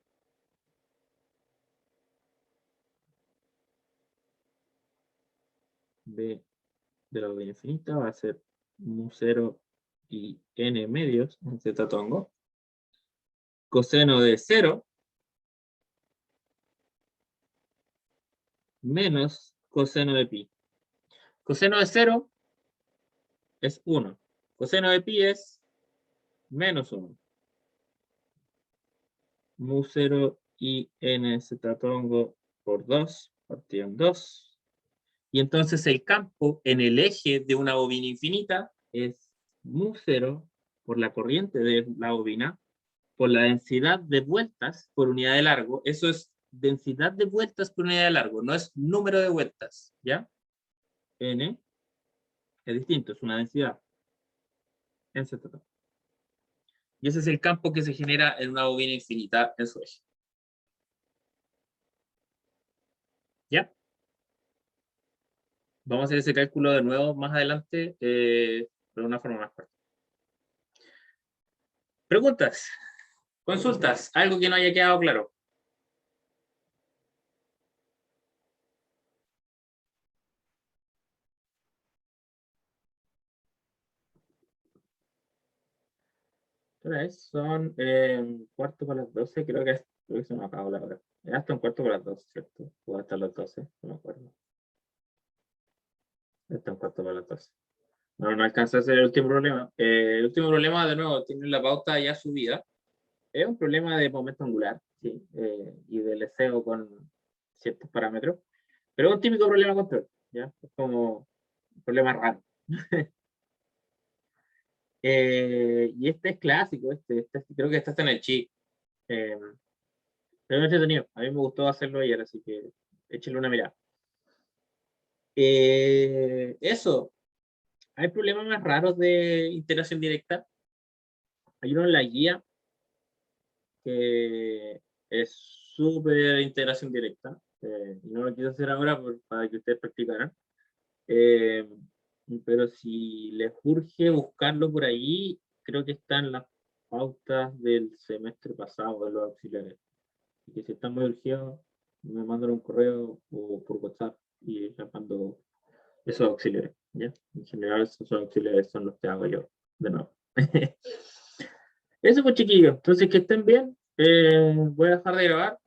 Speaker 1: B de la bobina infinita va a ser mu 0 y n medios en z tongo. Coseno de 0 menos coseno de pi. Coseno de 0 es 1. Coseno de pi es menos 1. Mu 0 y n z tongo por 2 partido en 2. Y entonces el campo en el eje de una bobina infinita es mu 0 por la corriente de la bobina, por la densidad de vueltas por unidad de largo. Eso es densidad de vueltas por unidad de largo, no es número de vueltas, ¿ya? N es distinto, es una densidad en Z. Y ese es el campo que se genera en una bobina infinita en su eje. ¿Ya? Vamos a hacer ese cálculo de nuevo más adelante, pero de una forma más corta. Preguntas, consultas, algo que no haya quedado claro. ¿Qué es? Son un cuarto para las 12, creo que se me acabó la hora. Es hasta un cuarto para las 12, ¿cierto? O hasta las 12, no me acuerdo. Hasta un cuarto para las 12. No, no alcanza a ser el último problema. El último problema, de nuevo, tiene la pauta ya subida. Es un problema de momento angular, sí, y del SEO con ciertos parámetros. Pero es un típico problema de control, ¿ya? Es como un problema raro. Y este es clásico, creo que este está en el chip. Pero es entretenido. A mí me gustó hacerlo ayer, así que échale una mirada. Eso. Hay problemas más raros de integración directa. Hay uno en la guía que es súper integración directa. Y no lo quise hacer ahora para que ustedes practicaran. Eh, pero si les urge buscarlo por ahí, creo que están las pautas del semestre pasado de los auxiliares. Y que si están muy urgidos, me mandan un correo o por WhatsApp y les mando esos auxiliares. ¿Ya? En general, esos auxiliares son los que hago yo de nuevo. Eso pues chiquillos. Entonces que estén bien. Voy a dejar de grabar.